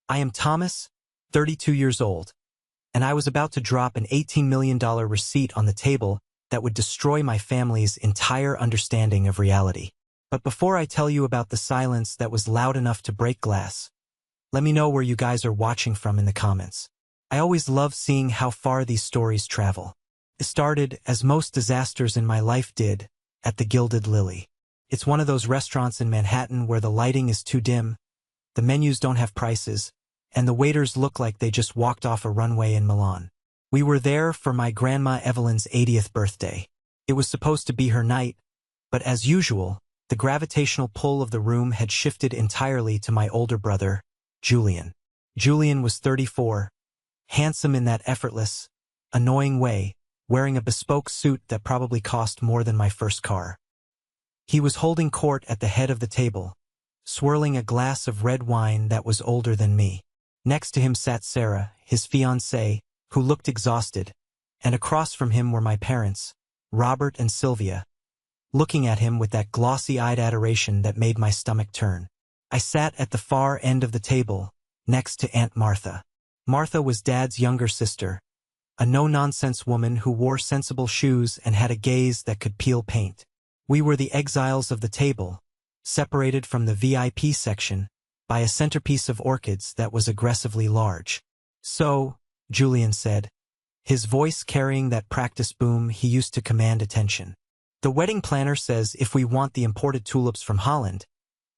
I am Thomas, 32 years old, and I was about to drop an $18 million receipt on the table that would destroy my family's entire understanding of reality. But before I tell you about the silence that was loud enough to break glass, let me know where you guys are watching from in the comments. I always love seeing how far these stories travel. It started, as most disasters in my life did, at the Gilded Lily. It's one of those restaurants in Manhattan where the lighting is too dim, the menus don't have prices, and the waiters look like they just walked off a runway in Milan. We were there for my grandma Evelyn's 80th birthday. It was supposed to be her night, but as usual, the gravitational pull of the room had shifted entirely to my older brother, Julian. Julian was 34, handsome in that effortless, annoying way, wearing a bespoke suit that probably cost more than my first car. He was holding court at the head of the table, swirling a glass of red wine that was older than me. Next to him sat Sarah, his fiancée, who looked exhausted, and across from him were my parents, Robert and Sylvia, looking at him with that glossy-eyed adoration that made my stomach turn. I sat at the far end of the table, next to Aunt Martha. Martha was Dad's younger sister, a no-nonsense woman who wore sensible shoes and had a gaze that could peel paint. We were the exiles of the table, separated from the VIP section by a centerpiece of orchids that was aggressively large. "So," Julian said, his voice carrying that practice boom he used to command attention. "The wedding planner says if we want the imported tulips from Holland,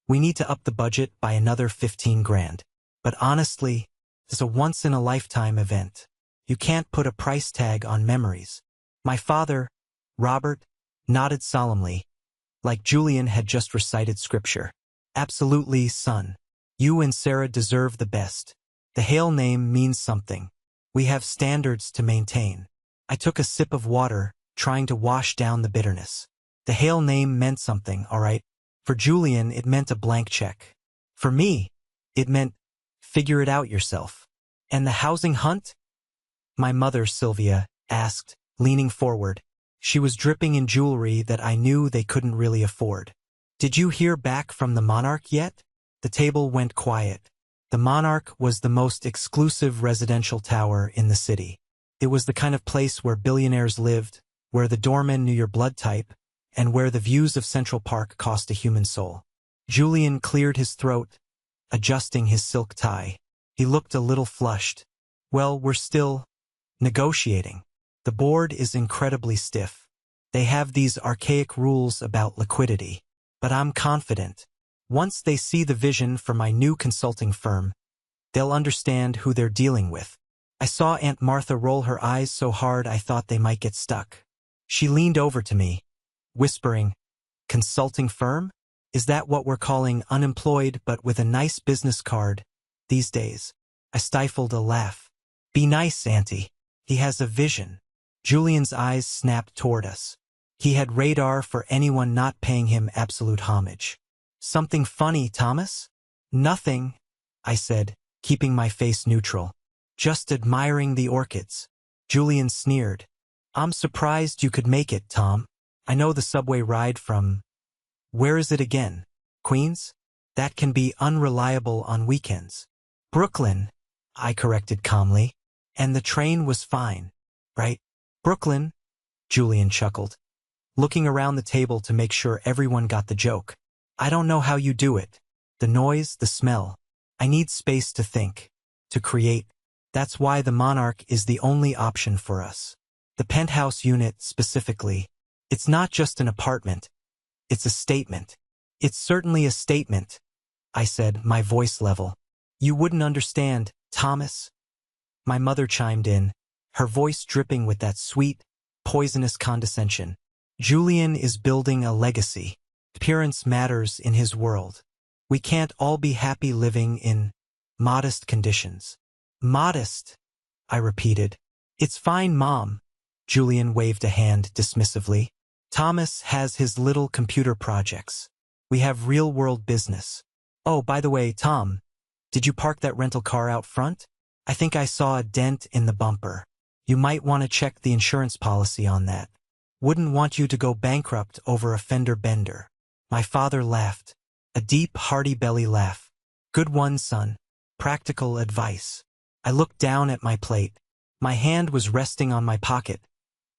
we need to up the budget by another 15 grand. But honestly, it's a once-in-a-lifetime event. You can't put a price tag on memories." My father, Robert, nodded solemnly, like Julian had just recited scripture. "Absolutely, son. You and Sarah deserve the best. The Hale name means something. We have standards to maintain." I took a sip of water, trying to wash down the bitterness. The Hale name meant something, all right. For Julian, it meant a blank check. For me, it meant, figure it out yourself. "And the housing hunt?" my mother, Sylvia, asked, leaning forward. She was dripping in jewelry that I knew they couldn't really afford. "Did you hear back from the Monarch yet?" The table went quiet. The Monarch was the most exclusive residential tower in the city. It was the kind of place where billionaires lived, where the doorman knew your blood type, and where the views of Central Park cost a human soul. Julian cleared his throat, adjusting his silk tie. He looked a little flushed. "Well, we're still negotiating. The board is incredibly stiff. They have these archaic rules about liquidity. But I'm confident. Once they see the vision for my new consulting firm, they'll understand who they're dealing with." I saw Aunt Martha roll her eyes so hard I thought they might get stuck. She leaned over to me, whispering, "Consulting firm? Is that what we're calling unemployed but with a nice business card these days?" I stifled a laugh. "Be nice, Auntie. He has a vision." Julian's eyes snapped toward us. He had radar for anyone not paying him absolute homage. "Something funny, Thomas?" "Nothing," I said, keeping my face neutral. "Just admiring the orchids." Julian sneered. "I'm surprised you could make it, Tom. I know the subway ride from... where is it again? Queens? That can be unreliable on weekends." "Brooklyn," I corrected calmly. "And the train was fine, right?" "Brooklyn," Julian chuckled, looking around the table to make sure everyone got the joke. "I don't know how you do it. The noise, the smell. I need space to think, to create. That's why the Monarch is the only option for us. The penthouse unit, specifically. It's not just an apartment. It's a statement." "It's certainly a statement," I said, my voice level. "You wouldn't understand, Thomas." My mother chimed in, her voice dripping with that sweet, poisonous condescension. "Julian is building a legacy. Appearance matters in his world. We can't all be happy living in modest conditions." "Modest," I repeated. "It's fine, Mom." Julian waved a hand dismissively. "Thomas has his little computer projects. We have real-world business. Oh, by the way, Tom, did you park that rental car out front? I think I saw a dent in the bumper. You might want to check the insurance policy on that. Wouldn't want you to go bankrupt over a fender bender." My father laughed. A deep, hearty belly laugh. "Good one, son. Practical advice. I looked down at my plate. My hand was resting on my pocket,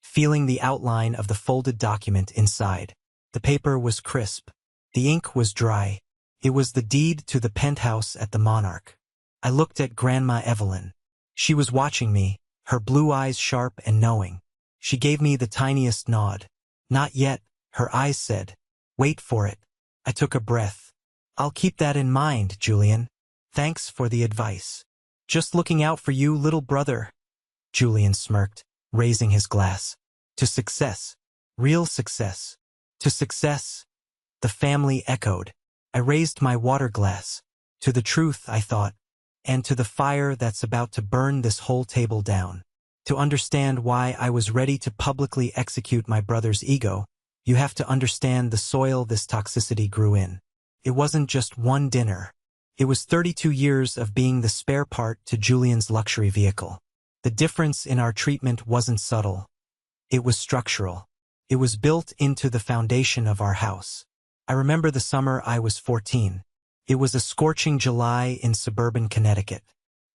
feeling the outline of the folded document inside. The paper was crisp. The ink was dry. It was the deed to the penthouse at the Monarch. I looked at Grandma Evelyn. She was watching me, her blue eyes sharp and knowing. She gave me the tiniest nod. Not yet, her eyes said. Wait for it. I took a breath. I'll keep that in mind, Julian. Thanks for the advice. Just looking out for you, little brother. Julian smirked, raising his glass. To success. Real success. To success. The family echoed. I raised my water glass. To the truth, I thought. And to the fire that's about to burn this whole table down. To understand why I was ready to publicly execute my brother's ego, you have to understand the soil this toxicity grew in. It wasn't just one dinner. It was 32 years of being the spare part to Julian's luxury vehicle. The difference in our treatment wasn't subtle. It was structural. It was built into the foundation of our house. I remember the summer I was 14. It was a scorching July in suburban Connecticut.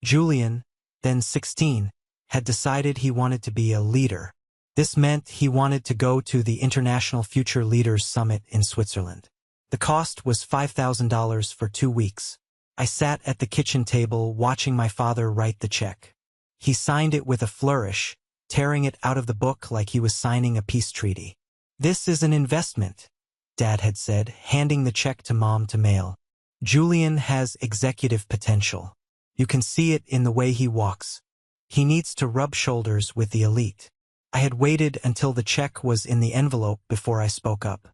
Julian, then 16, had decided he wanted to be a leader. This meant he wanted to go to the International Future Leaders Summit in Switzerland. The cost was $5,000 for 2 weeks. I sat at the kitchen table watching my father write the check. He signed it with a flourish, tearing it out of the book like he was signing a peace treaty. This is an investment, Dad had said, handing the check to Mom to mail. Julian has executive potential. You can see it in the way he walks. He needs to rub shoulders with the elite. I had waited until the check was in the envelope before I spoke up.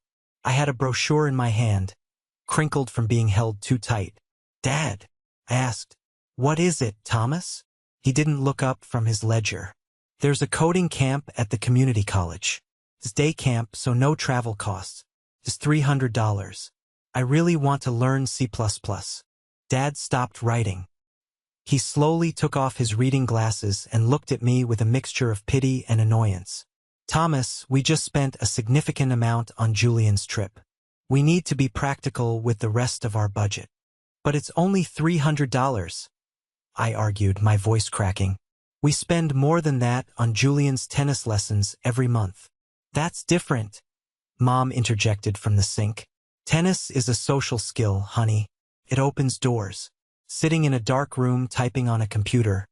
I had a brochure in my hand, crinkled from being held too tight. Dad, I asked, what is it, Thomas? He didn't look up from his ledger. There's a coding camp at the community college. It's day camp, so no travel costs. It's $300. I really want to learn C++. Dad stopped writing. He slowly took off his reading glasses and looked at me with a mixture of pity and annoyance. Thomas, we just spent a significant amount on Julian's trip. We need to be practical with the rest of our budget. But it's only $300. I argued, my voice cracking. We spend more than that on Julian's tennis lessons every month. That's different, Mom interjected from the sink. Tennis is a social skill, honey. It opens doors. Sitting in a dark room typing on a computer,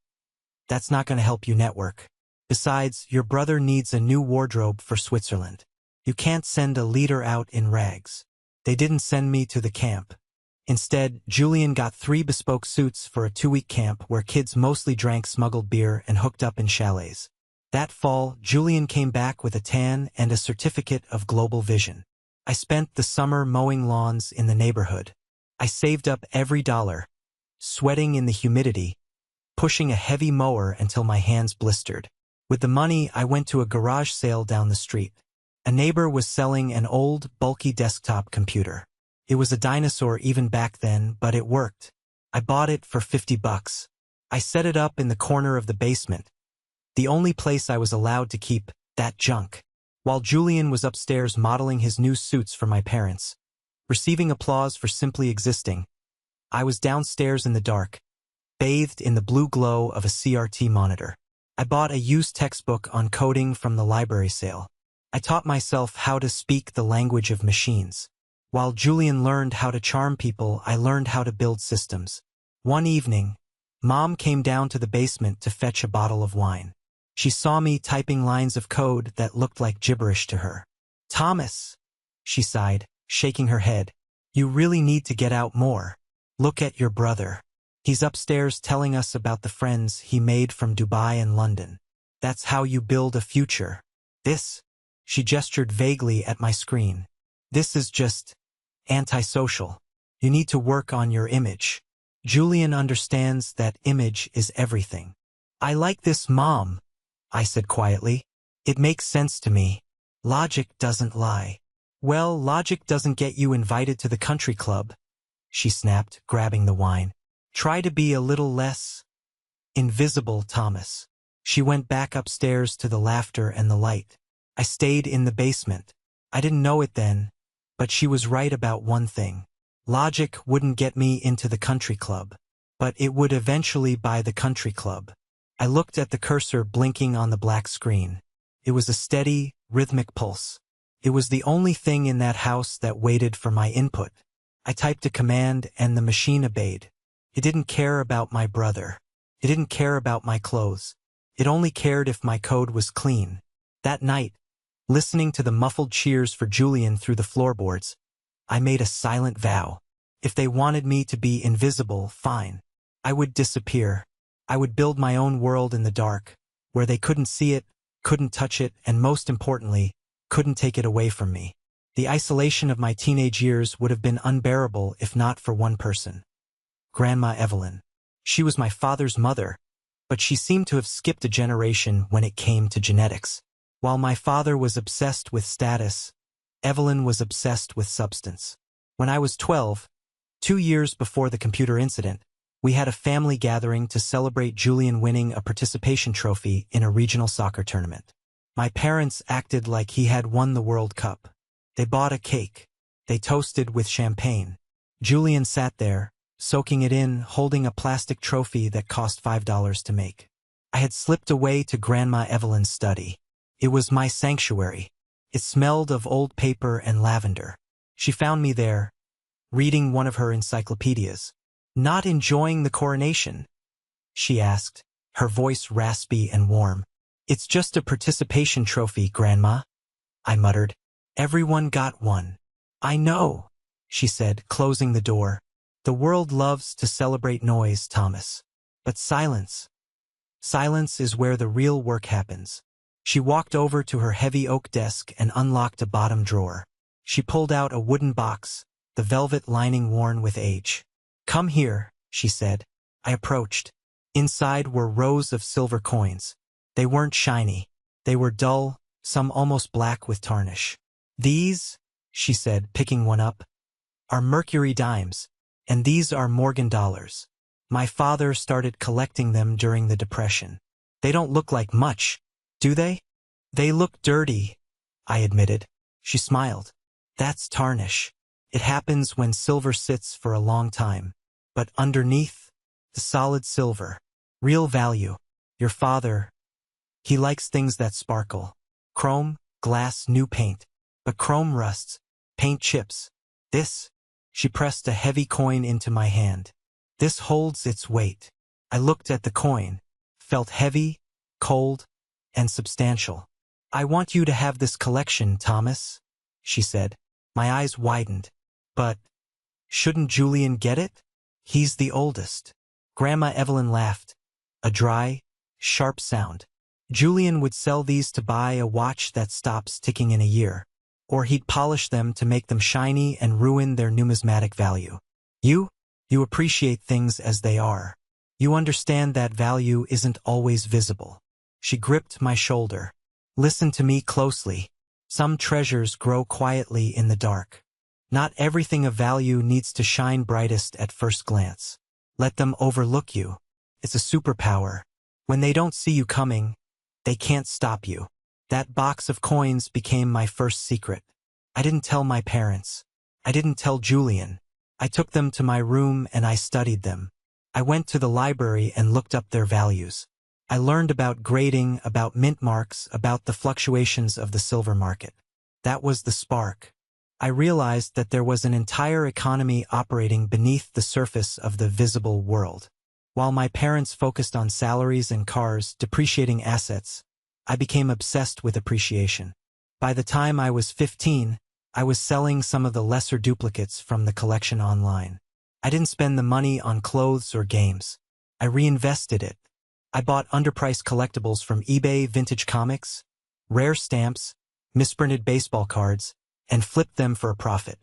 that's not going to help you network. Besides, your brother needs a new wardrobe for Switzerland. You can't send a leader out in rags. They didn't send me to the camp. Instead, Julian got 3 bespoke suits for a 2-week camp where kids mostly drank smuggled beer and hooked up in chalets. That fall, Julian came back with a tan and a certificate of global vision. I spent the summer mowing lawns in the neighborhood. I saved up every dollar, sweating in the humidity, pushing a heavy mower until my hands blistered. With the money, I went to a garage sale down the street. A neighbor was selling an old, bulky desktop computer. It was a dinosaur even back then, but it worked. I bought it for $50. I set it up in the corner of the basement, the only place I was allowed to keep that junk, while Julian was upstairs modeling his new suits for my parents, receiving applause for simply existing. I was downstairs in the dark, bathed in the blue glow of a CRT monitor. I bought a used textbook on coding from the library sale. I taught myself how to speak the language of machines. While Julian learned how to charm people, I learned how to build systems. One evening, Mom came down to the basement to fetch a bottle of wine. She saw me typing lines of code that looked like gibberish to her. Thomas, she sighed, shaking her head, you really need to get out more. Look at your brother. He's upstairs telling us about the friends he made from Dubai and London. That's how you build a future. This, she gestured vaguely at my screen. This is just antisocial. You need to work on your image. Julian understands that image is everything. I like this, Mom, I said quietly. It makes sense to me. Logic doesn't lie. Well, logic doesn't get you invited to the country club, she snapped, grabbing the wine. Try to be a little less invisible, Thomas. She went back upstairs to the laughter and the light. I stayed in the basement. I didn't know it then, but she was right about one thing. Logic wouldn't get me into the country club. but it would eventually buy the country club. I looked at the cursor blinking on the black screen. It was a steady, rhythmic pulse. It was the only thing in that house that waited for my input. I typed a command and the machine obeyed. It didn't care about my brother. It didn't care about my clothes. It only cared if my code was clean. That night, listening to the muffled cheers for Julian through the floorboards, I made a silent vow. If they wanted me to be invisible, fine. I would disappear. I would build my own world in the dark, where they couldn't see it, couldn't touch it, and most importantly, couldn't take it away from me. The isolation of my teenage years would have been unbearable if not for one person. Grandma Evelyn. She was my father's mother, but she seemed to have skipped a generation when it came to genetics. While my father was obsessed with status, Evelyn was obsessed with substance. When I was 12, 2 years before the computer incident, we had a family gathering to celebrate Julian winning a participation trophy in a regional soccer tournament. My parents acted like he had won the World Cup. They bought a cake. They toasted with champagne. Julian sat there, soaking it in, holding a plastic trophy that cost $5 to make. I had slipped away to Grandma Evelyn's study. It was my sanctuary. It smelled of old paper and lavender. She found me there, reading one of her encyclopedias. "Not enjoying the coronation?" she asked, her voice raspy and warm. "It's just a participation trophy, Grandma," I muttered. "Everyone got one." "I know," she said, closing the door. "The world loves to celebrate noise, Thomas. But silence. Silence is where the real work happens." She walked over to her heavy oak desk and unlocked a bottom drawer. She pulled out a wooden box, the velvet lining worn with age. "Come here," she said. I approached. Inside were rows of silver coins. They weren't shiny. They were dull, some almost black with tarnish. "These," she said, picking one up, "are Mercury dimes, and these are Morgan dollars. My father started collecting them during the Depression. They don't look like much, do they?" "They look dirty," I admitted. She smiled. "That's tarnish. It happens when silver sits for a long time. But underneath, the solid silver. Real value. Your father, he likes things that sparkle. Chrome, glass, new paint. But chrome rusts, paint chips. This," she pressed a heavy coin into my hand. "This holds its weight." I looked at the coin, felt heavy, cold, and substantial. "I want you to have this collection, Thomas," she said. My eyes widened. "But shouldn't Julian get it? He's the oldest." Grandma Evelyn laughed, a dry, sharp sound. "Julian would sell these to buy a watch that stops ticking in a year. Or he'd polish them to make them shiny and ruin their numismatic value. You appreciate things as they are. You understand that value isn't always visible." She gripped my shoulder. "Listen to me closely. Some treasures grow quietly in the dark. Not everything of value needs to shine brightest at first glance. Let them overlook you. It's a superpower. When they don't see you coming, they can't stop you." That box of coins became my first secret. I didn't tell my parents. I didn't tell Julian. I took them to my room and I studied them. I went to the library and looked up their values. I learned about grading, about mint marks, about the fluctuations of the silver market. That was the spark. I realized that there was an entire economy operating beneath the surface of the visible world. While my parents focused on salaries and cars, depreciating assets, I became obsessed with appreciation. By the time I was 15, I was selling some of the lesser duplicates from the collection online. I didn't spend the money on clothes or games. I reinvested it. I bought underpriced collectibles from eBay, vintage comics, rare stamps, misprinted baseball cards, and flipped them for a profit.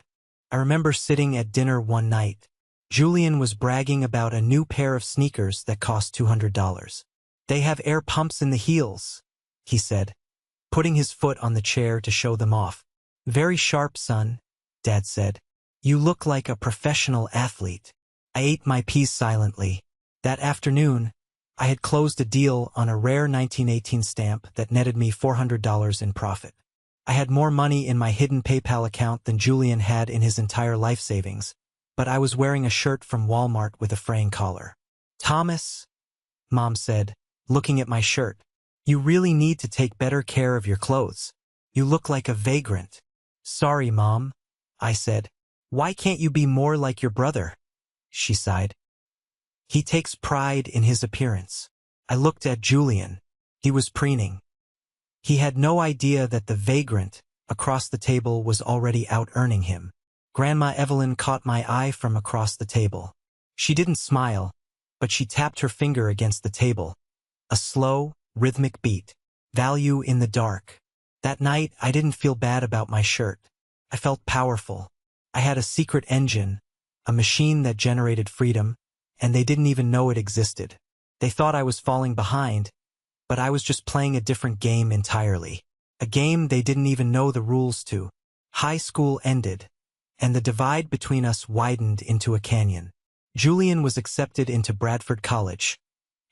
I remember sitting at dinner one night. Julian was bragging about a new pair of sneakers that cost $200. "They have air pumps in the heels," he said, putting his foot on the chair to show them off. "Very sharp, son," Dad said. "You look like a professional athlete." I ate my peas silently. That afternoon, I had closed a deal on a rare 1918 stamp that netted me $400 in profit. I had more money in my hidden PayPal account than Julian had in his entire life savings, but I was wearing a shirt from Walmart with a fraying collar. Thomas, Mom said, looking at my shirt. You really need to take better care of your clothes. You look like a vagrant. Sorry, Mom, I said. Why can't you be more like your brother? She sighed. He takes pride in his appearance. I looked at Julian. He was preening. He had no idea that the vagrant across the table was already out-earning him. Grandma Evelyn caught my eye from across the table. She didn't smile, but she tapped her finger against the table. A slow, rhythmic beat. Value in the dark. That night, I didn't feel bad about my shirt. I felt powerful. I had a secret engine, a machine that generated freedom, and they didn't even know it existed. They thought I was falling behind, but I was just playing a different game entirely. A game they didn't even know the rules to. High school ended, and the divide between us widened into a canyon. Julian was accepted into Bradford College,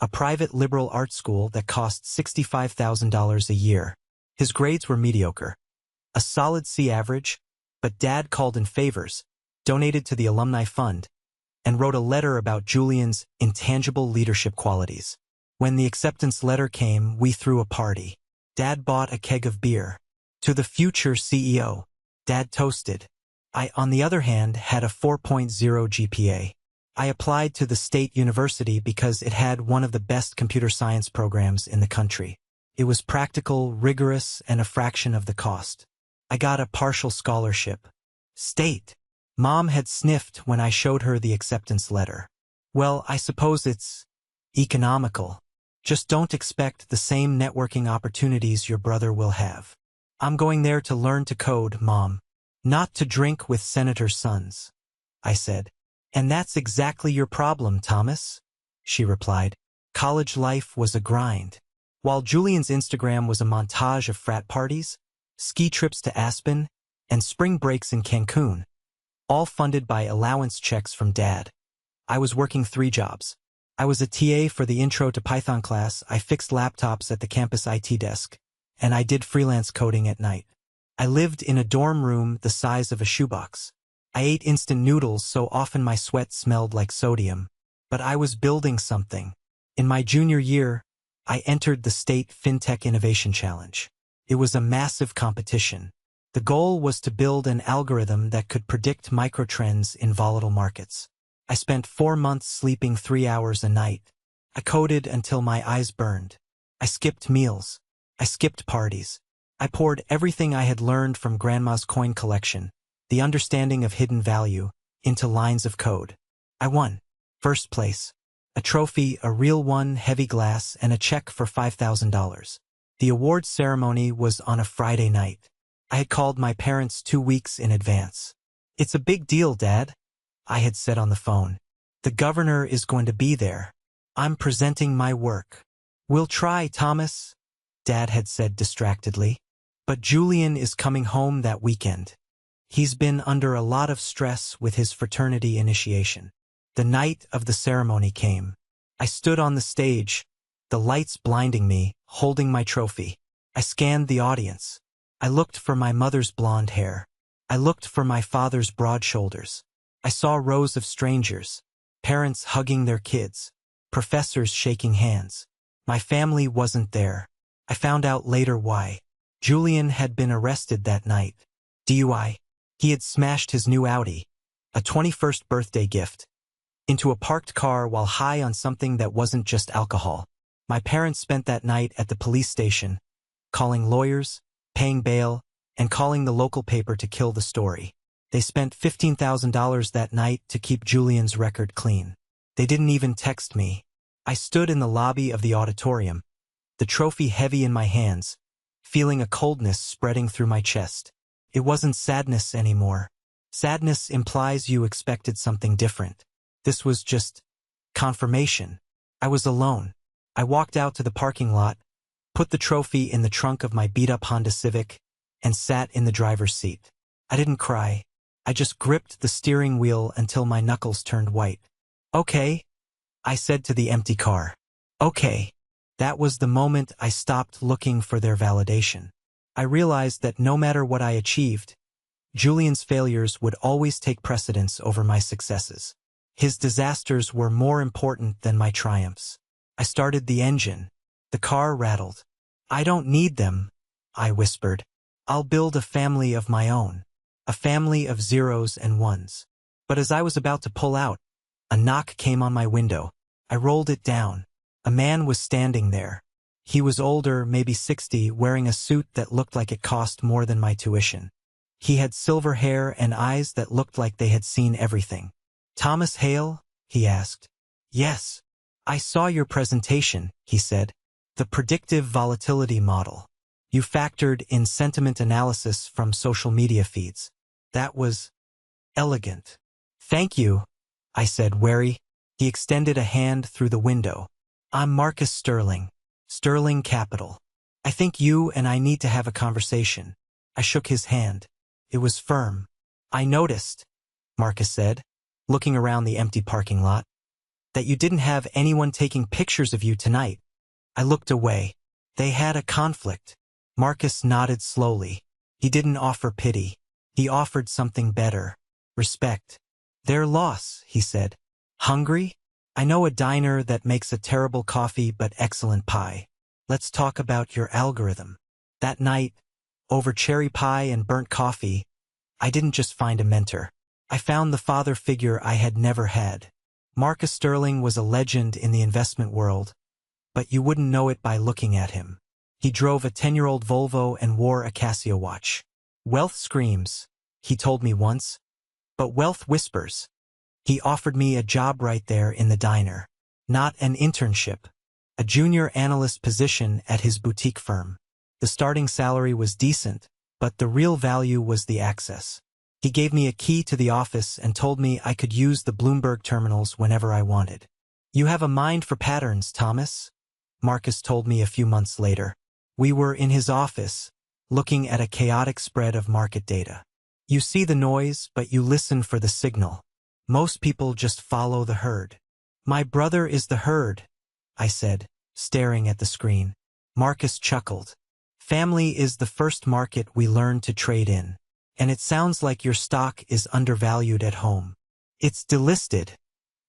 a private liberal arts school that cost $65,000 a year. His grades were mediocre. A solid C average, but Dad called in favors, donated to the alumni fund, and wrote a letter about Julian's intangible leadership qualities. When the acceptance letter came, we threw a party. Dad bought a keg of beer. To the future CEO, Dad toasted. I, on the other hand, had a 4.0 GPA. I applied to the state university because it had one of the best computer science programs in the country. It was practical, rigorous, and a fraction of the cost. I got a partial scholarship. State. Mom had sniffed when I showed her the acceptance letter. Well, I suppose it's economical. Just don't expect the same networking opportunities your brother will have. I'm going there to learn to code, Mom. Not to drink with senators' sons, I said. And that's exactly your problem, Thomas, she replied. College life was a grind. While Julian's Instagram was a montage of frat parties, ski trips to Aspen, and spring breaks in Cancun, all funded by allowance checks from Dad. I was working 3 jobs. I was a TA for the Intro to Python class, I fixed laptops at the campus IT desk, and I did freelance coding at night. I lived in a dorm room the size of a shoebox. I ate instant noodles so often my sweat smelled like sodium. But I was building something. In my junior year, I entered the State FinTech Innovation Challenge. It was a massive competition. The goal was to build an algorithm that could predict microtrends in volatile markets. I spent 4 months sleeping 3 hours a night. I coded until my eyes burned. I skipped meals. I skipped parties. I poured everything I had learned from Grandma's coin collection, the understanding of hidden value, into lines of code. I won. First place. A trophy, a real one, heavy glass, and a check for $5,000. The awards ceremony was on a Friday night. I had called my parents 2 weeks in advance. It's a big deal, Dad, I had said on the phone. The governor is going to be there. I'm presenting my work. We'll try, Thomas, Dad had said distractedly. But Julian is coming home that weekend. He's been under a lot of stress with his fraternity initiation. The night of the ceremony came. I stood on the stage, the lights blinding me, holding my trophy. I scanned the audience. I looked for my mother's blonde hair. I looked for my father's broad shoulders. I saw rows of strangers, parents hugging their kids, professors shaking hands. My family wasn't there. I found out later why. Julian had been arrested that night. DUI. He had smashed his new Audi, a 21st birthday gift, into a parked car while high on something that wasn't just alcohol. My parents spent that night at the police station, calling lawyers, paying bail, and calling the local paper to kill the story. They spent $15,000 that night to keep Julian's record clean. They didn't even text me. I stood in the lobby of the auditorium, the trophy heavy in my hands, feeling a coldness spreading through my chest. It wasn't sadness anymore. Sadness implies you expected something different. This was just confirmation. I was alone. I walked out to the parking lot, put the trophy in the trunk of my beat-up Honda Civic, and sat in the driver's seat. I didn't cry. I just gripped the steering wheel until my knuckles turned white. Okay, I said to the empty car. Okay. That was the moment I stopped looking for their validation. I realized that no matter what I achieved, Julian's failures would always take precedence over my successes. His disasters were more important than my triumphs. I started the engine. The car rattled. I don't need them, I whispered. I'll build a family of my own. A family of zeros and ones. But as I was about to pull out, a knock came on my window. I rolled it down. A man was standing there. He was older, maybe 60, wearing a suit that looked like it cost more than my tuition. He had silver hair and eyes that looked like they had seen everything. "Thomas Hale?" he asked. "Yes. I saw your presentation," he said. "The predictive volatility model. You factored in sentiment analysis from social media feeds. That was elegant." "Thank you," I said, wary. He extended a hand through the window. "I'm Marcus Sterling. Sterling Capital. I think you and I need to have a conversation." I shook his hand. It was firm. "I noticed," Marcus said, looking around the empty parking lot, "that you didn't have anyone taking pictures of you tonight." I looked away. "They had a conflict." Marcus nodded slowly. He didn't offer pity. He offered something better. Respect. "Their loss," he said. "Hungry? I know a diner that makes a terrible coffee but excellent pie. Let's talk about your algorithm." That night, over cherry pie and burnt coffee, I didn't just find a mentor. I found the father figure I had never had. Marcus Sterling was a legend in the investment world, but you wouldn't know it by looking at him. He drove a 10-year-old Volvo and wore a Casio watch. "Wealth screams," he told me once, "but wealth whispers." He offered me a job right there in the diner. Not an internship. A junior analyst position at his boutique firm. The starting salary was decent, but the real value was the access. He gave me a key to the office and told me I could use the Bloomberg terminals whenever I wanted. "You have a mind for patterns, Thomas," Marcus told me a few months later. We were in his office, looking at a chaotic spread of market data. "You see the noise, but you listen for the signal. Most people just follow the herd." "My brother is the herd," I said, staring at the screen. Marcus chuckled. "Family is the first market we learn to trade in. And it sounds like your stock is undervalued at home." "It's delisted,"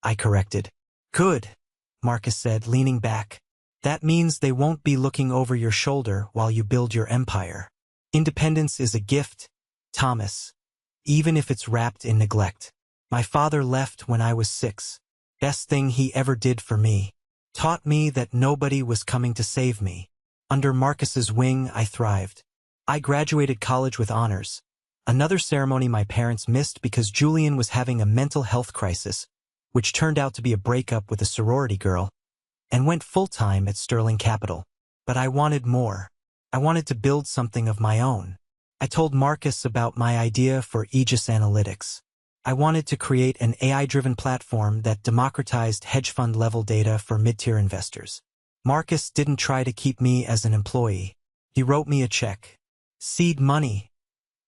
I corrected. "Good," Marcus said, leaning back. "That means they won't be looking over your shoulder while you build your empire. Independence is a gift, Thomas, even if it's wrapped in neglect. My father left when I was 6. Best thing he ever did for me. Taught me that nobody was coming to save me. Under Marcus's wing, I thrived. I graduated college with honors. Another ceremony my parents missed because Julian was having a mental health crisis, which turned out to be a breakup with a sorority girl, and went full-time at Sterling Capital. But I wanted more. I wanted to build something of my own. I told Marcus about my idea for Aegis Analytics. I wanted to create an AI-driven platform that democratized hedge fund-level data for mid-tier investors. Marcus didn't try to keep me as an employee. He wrote me a check. "Seed money,"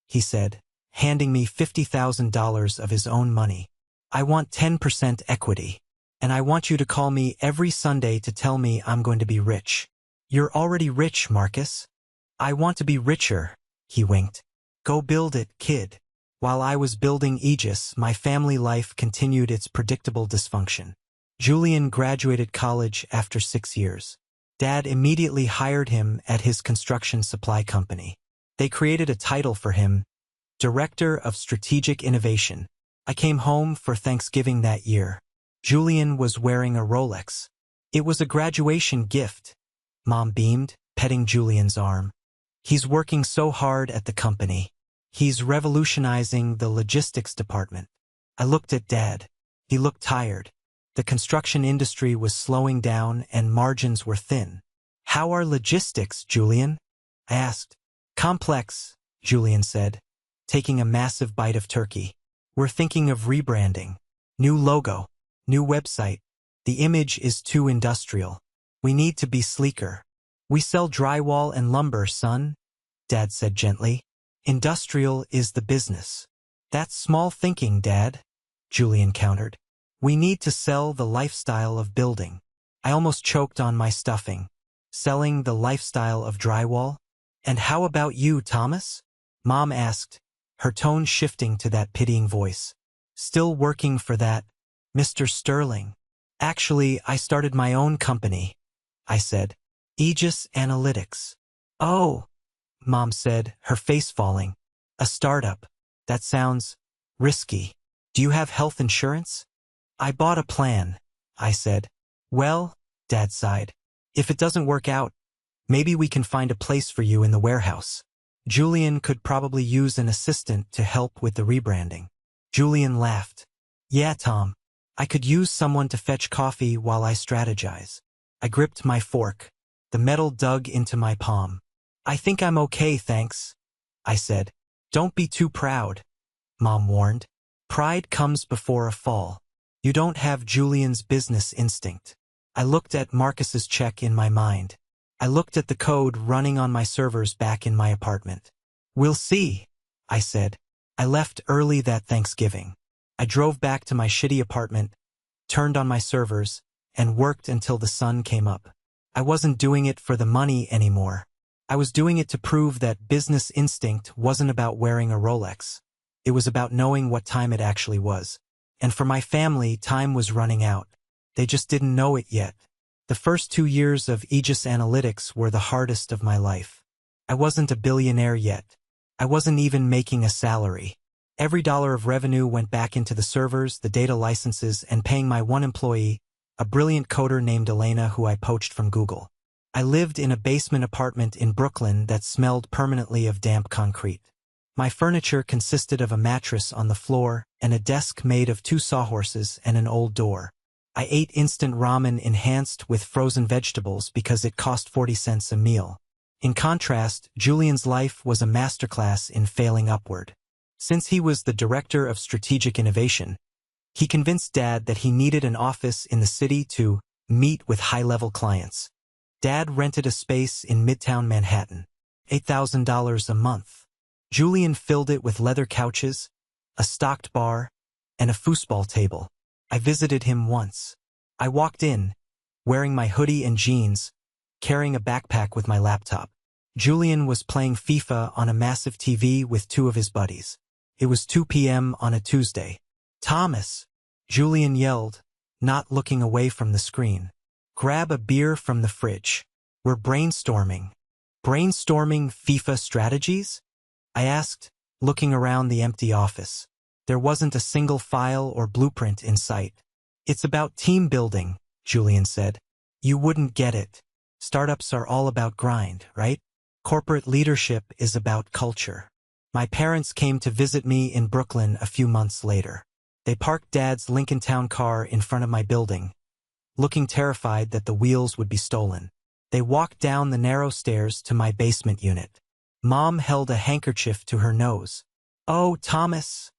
he said, handing me $50,000 of his own money. "I want 10% equity. And I want you to call me every Sunday to tell me I'm going to be rich." "You're already rich, Marcus." "I want to be richer," he winked. "Go build it, kid." While I was building Aegis, my family life continued its predictable dysfunction. Julian graduated college after 6 years. Dad immediately hired him at his construction supply company. They created a title for him, Director of Strategic Innovation. I came home for Thanksgiving that year. Julian was wearing a Rolex. "It was a graduation gift," Mom beamed, petting Julian's arm. "He's working so hard at the company. He's revolutionizing the logistics department." I looked at Dad. He looked tired. The construction industry was slowing down and margins were thin. "How are logistics, Julian?" I asked. "Complex," Julian said, taking a massive bite of turkey. "We're thinking of rebranding. New logo. New website. The image is too industrial. We need to be sleeker." "We sell drywall and lumber, son," Dad said gently. "Industrial is the business." "That's small thinking, Dad," Julian countered. "We need to sell the lifestyle of building." I almost choked on my stuffing. Selling the lifestyle of drywall? "And how about you, Thomas?" Mom asked, her tone shifting to that pitying voice. "Still working for that Mr. Sterling. Actually, I started my own company, I said. Aegis Analytics. Oh, Mom said, her face falling. A startup. That sounds risky. Do you have health insurance? I bought a plan, I said. Well, Dad sighed. If it doesn't work out, maybe we can find a place for you in the warehouse. Julian could probably use an assistant to help with the rebranding. Julian laughed. Yeah, Tom. I could use someone to fetch coffee while I strategize. I gripped my fork. The metal dug into my palm. I think I'm okay, thanks, I said. Don't be too proud, Mom warned. Pride comes before a fall. You don't have Julian's business instinct. I looked at Marcus's check in my mind. I looked at the code running on my servers back in my apartment. We'll see, I said. I left early that Thanksgiving. I drove back to my shitty apartment, turned on my servers, and worked until the sun came up. I wasn't doing it for the money anymore. I was doing it to prove that business instinct wasn't about wearing a Rolex. It was about knowing what time it actually was. And for my family, time was running out. They just didn't know it yet. The first 2 years of Aegis Analytics were the hardest of my life. I wasn't a billionaire yet. I wasn't even making a salary. Every dollar of revenue went back into the servers, the data licenses, and paying my one employee, a brilliant coder named Elena who I poached from Google. I lived in a basement apartment in Brooklyn that smelled permanently of damp concrete. My furniture consisted of a mattress on the floor and a desk made of 2 sawhorses and an old door. I ate instant ramen enhanced with frozen vegetables because it cost 40 cents a meal. In contrast, Julian's life was a masterclass in failing upward. Since he was the director of strategic innovation, he convinced Dad that he needed an office in the city to meet with high-level clients. Dad rented a space in Midtown Manhattan, $8,000 a month. Julian filled it with leather couches, a stocked bar, and a foosball table. I visited him once. I walked in, wearing my hoodie and jeans, carrying a backpack with my laptop. Julian was playing FIFA on a massive TV with 2 of his buddies. It was 2 p.m. on a Tuesday. Thomas, Julian yelled, not looking away from the screen. Grab a beer from the fridge. We're brainstorming. Brainstorming FIFA strategies? I asked, looking around the empty office. There wasn't a single file or blueprint in sight. It's about team building, Julian said. You wouldn't get it. Startups are all about grind, right? Corporate leadership is about culture. My parents came to visit me in Brooklyn a few months later. They parked Dad's Lincoln Town car in front of my building, looking terrified that the wheels would be stolen. They walked down the narrow stairs to my basement unit. Mom held a handkerchief to her nose. Oh, Thomas,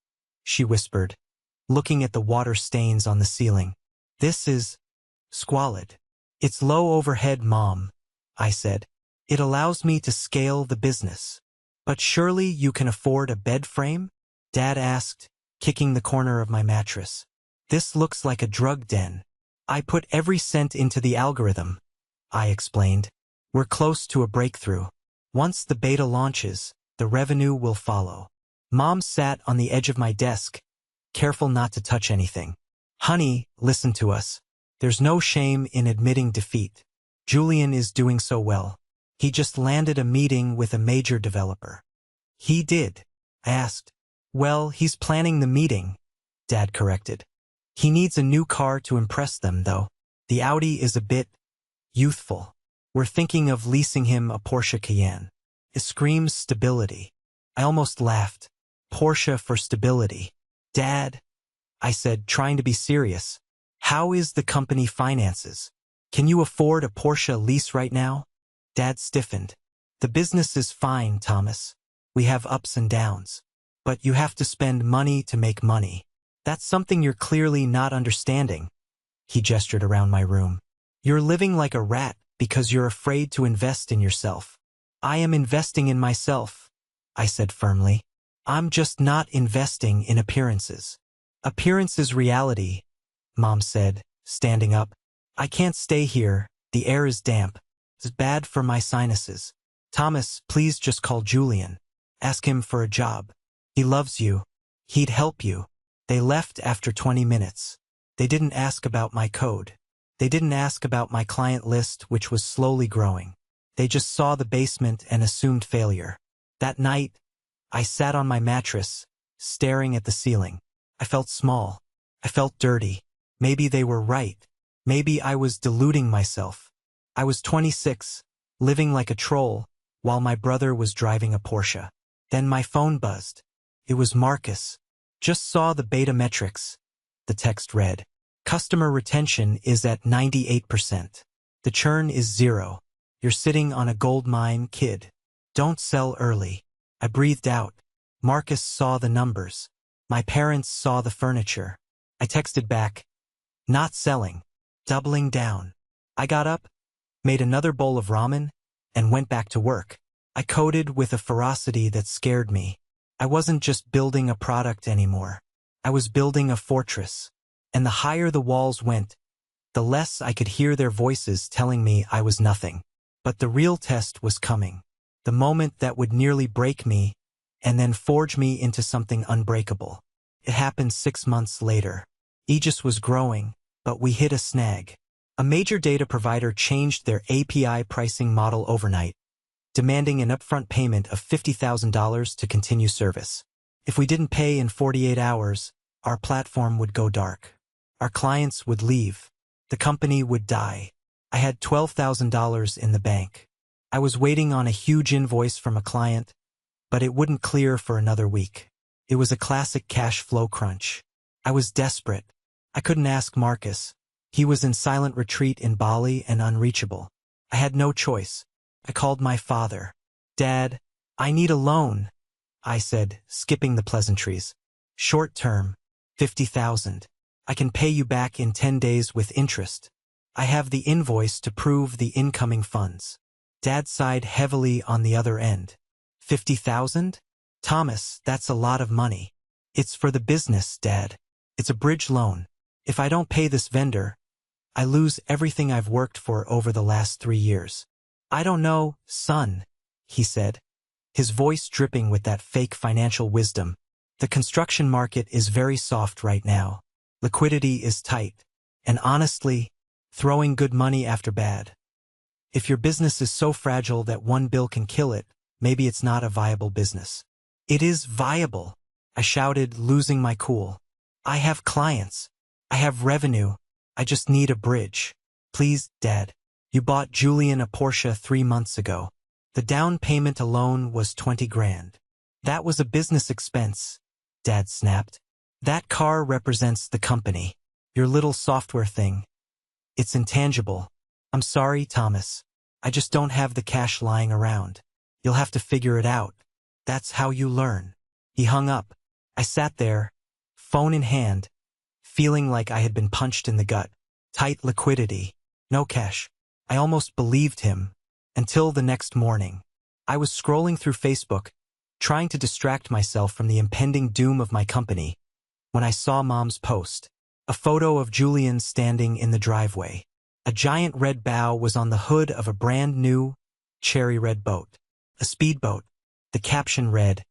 she whispered, looking at the water stains on the ceiling. This is squalid. It's low overhead, Mom, I said. It allows me to scale the business. But surely you can afford a bed frame? Dad asked, kicking the corner of my mattress. This looks like a drug den. I put every cent into the algorithm, I explained. We're close to a breakthrough. Once the beta launches, the revenue will follow. Mom sat on the edge of my desk, careful not to touch anything. Honey, listen to us. There's no shame in admitting defeat. Julian is doing so well. He just landed a meeting with a major developer. He did? I asked. Well, he's planning the meeting, Dad corrected. He needs a new car to impress them, though. The Audi is a bit youthful. We're thinking of leasing him a Porsche Cayenne. It screams stability. I almost laughed. Porsche for stability. Dad, I said, trying to be serious. How is the company finances? Can you afford a Porsche lease right now? Dad stiffened. The business is fine, Thomas. We have ups and downs. But you have to spend money to make money. That's something you're clearly not understanding. He gestured around my room. You're living like a rat because you're afraid to invest in yourself. I am investing in myself, I said firmly. I'm just not investing in appearances. Appearance is reality, Mom said, standing up. I can't stay here. The air is damp. It's bad for my sinuses. Thomas, please just call Julian. Ask him for a job. He loves you. He'd help you. They left after 20 minutes. They didn't ask about my code. They didn't ask about my client list, which was slowly growing. They just saw the basement and assumed failure. That night, I sat on my mattress, staring at the ceiling. I felt small. I felt dirty. Maybe they were right. Maybe I was deluding myself. I was 26, living like a troll, while my brother was driving a Porsche. Then my phone buzzed. It was Marcus. Just saw the beta metrics. The text read, "Customer retention is at 98%. The churn is 0. You're sitting on a gold mine, kid. Don't sell early." I breathed out. Marcus saw the numbers. My parents saw the furniture. I texted back, "Not selling. Doubling down." I got up, made another bowl of ramen, and went back to work. I coded with a ferocity that scared me. I wasn't just building a product anymore. I was building a fortress. And the higher the walls went, the less I could hear their voices telling me I was nothing. But the real test was coming. The moment that would nearly break me and then forge me into something unbreakable. It happened 6 months later. Aegis was growing, but we hit a snag. A major data provider changed their API pricing model overnight, demanding an upfront payment of $50,000 to continue service. If we didn't pay in 48 hours, our platform would go dark. Our clients would leave. The company would die. I had $12,000 in the bank. I was waiting on a huge invoice from a client, but it wouldn't clear for another week. It was a classic cash flow crunch. I was desperate. I couldn't ask Marcus. He was in silent retreat in Bali and unreachable. I had no choice. I called my father. "Dad, I need a loan," I said, skipping the pleasantries. "Short term, 50,000. I can pay you back in 10 days with interest. I have the invoice to prove the incoming funds." Dad sighed heavily on the other end. 50,000? "Thomas, that's a lot of money." "It's for the business, Dad. It's a bridge loan. If I don't pay this vendor, I lose everything I've worked for over the last 3 years." "I don't know, son," he said, his voice dripping with that fake financial wisdom. "The construction market is very soft right now. Liquidity is tight. And honestly, throwing good money after bad. If your business is so fragile that one bill can kill it, maybe it's not a viable business." "It is viable," I shouted, losing my cool. "I have clients. I have revenue. I just need a bridge. Please, Dad. You bought Julian a Porsche 3 months ago. The down payment alone was 20 grand. That was a business expense," Dad snapped. "That car represents the company. Your little software thing. It's intangible. I'm sorry, Thomas. I just don't have the cash lying around. You'll have to figure it out. That's how you learn." He hung up. I sat there, phone in hand, feeling like I had been punched in the gut. Tight liquidity. No cash. I almost believed him. Until the next morning. I was scrolling through Facebook, trying to distract myself from the impending doom of my company, when I saw Mom's post. A photo of Julian standing in the driveway. A giant red bow was on the hood of a brand new, cherry red boat. A speedboat. The caption read,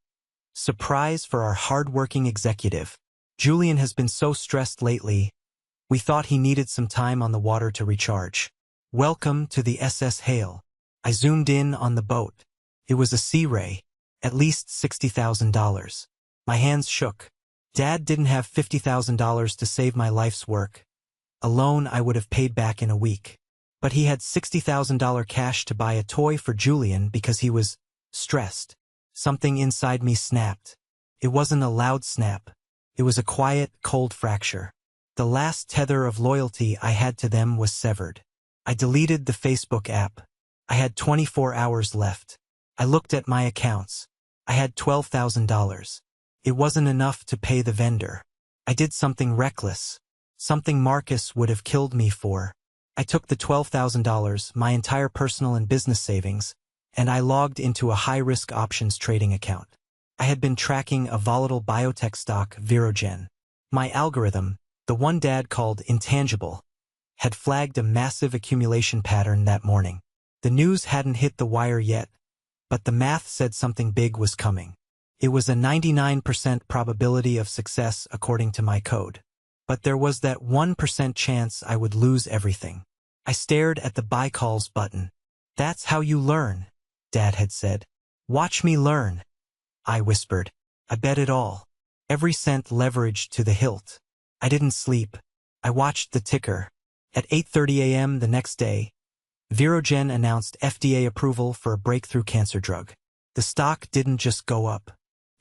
"Surprise for our hard-working executive. Julian has been so stressed lately, we thought he needed some time on the water to recharge. Welcome to the SS Hale." I zoomed in on the boat. It was a Sea Ray, at least $60,000. My hands shook. Dad didn't have $50,000 to save my life's work. A loan I would have paid back in a week. But he had $60,000 cash to buy a toy for Julian because he was stressed. Something inside me snapped. It wasn't a loud snap. It was a quiet, cold fracture. The last tether of loyalty I had to them was severed. I deleted the Facebook app. I had 24 hours left. I looked at my accounts. I had $12,000. It wasn't enough to pay the vendor. I did something reckless. Something Marcus would have killed me for. I took the $12,000, my entire personal and business savings, and I logged into a high-risk options trading account. I had been tracking a volatile biotech stock, Virogen. My algorithm, the one Dad called intangible, had flagged a massive accumulation pattern that morning. The news hadn't hit the wire yet, but the math said something big was coming. It was a 99% probability of success according to my code. But there was that 1% chance I would lose everything. I stared at the buy calls button. That's how you learn, Dad had said. Watch me learn. I whispered. I bet it all. Every cent leveraged to the hilt. I didn't sleep. I watched the ticker. At 8:30 a.m. the next day, Virogen announced FDA approval for a breakthrough cancer drug. The stock didn't just go up.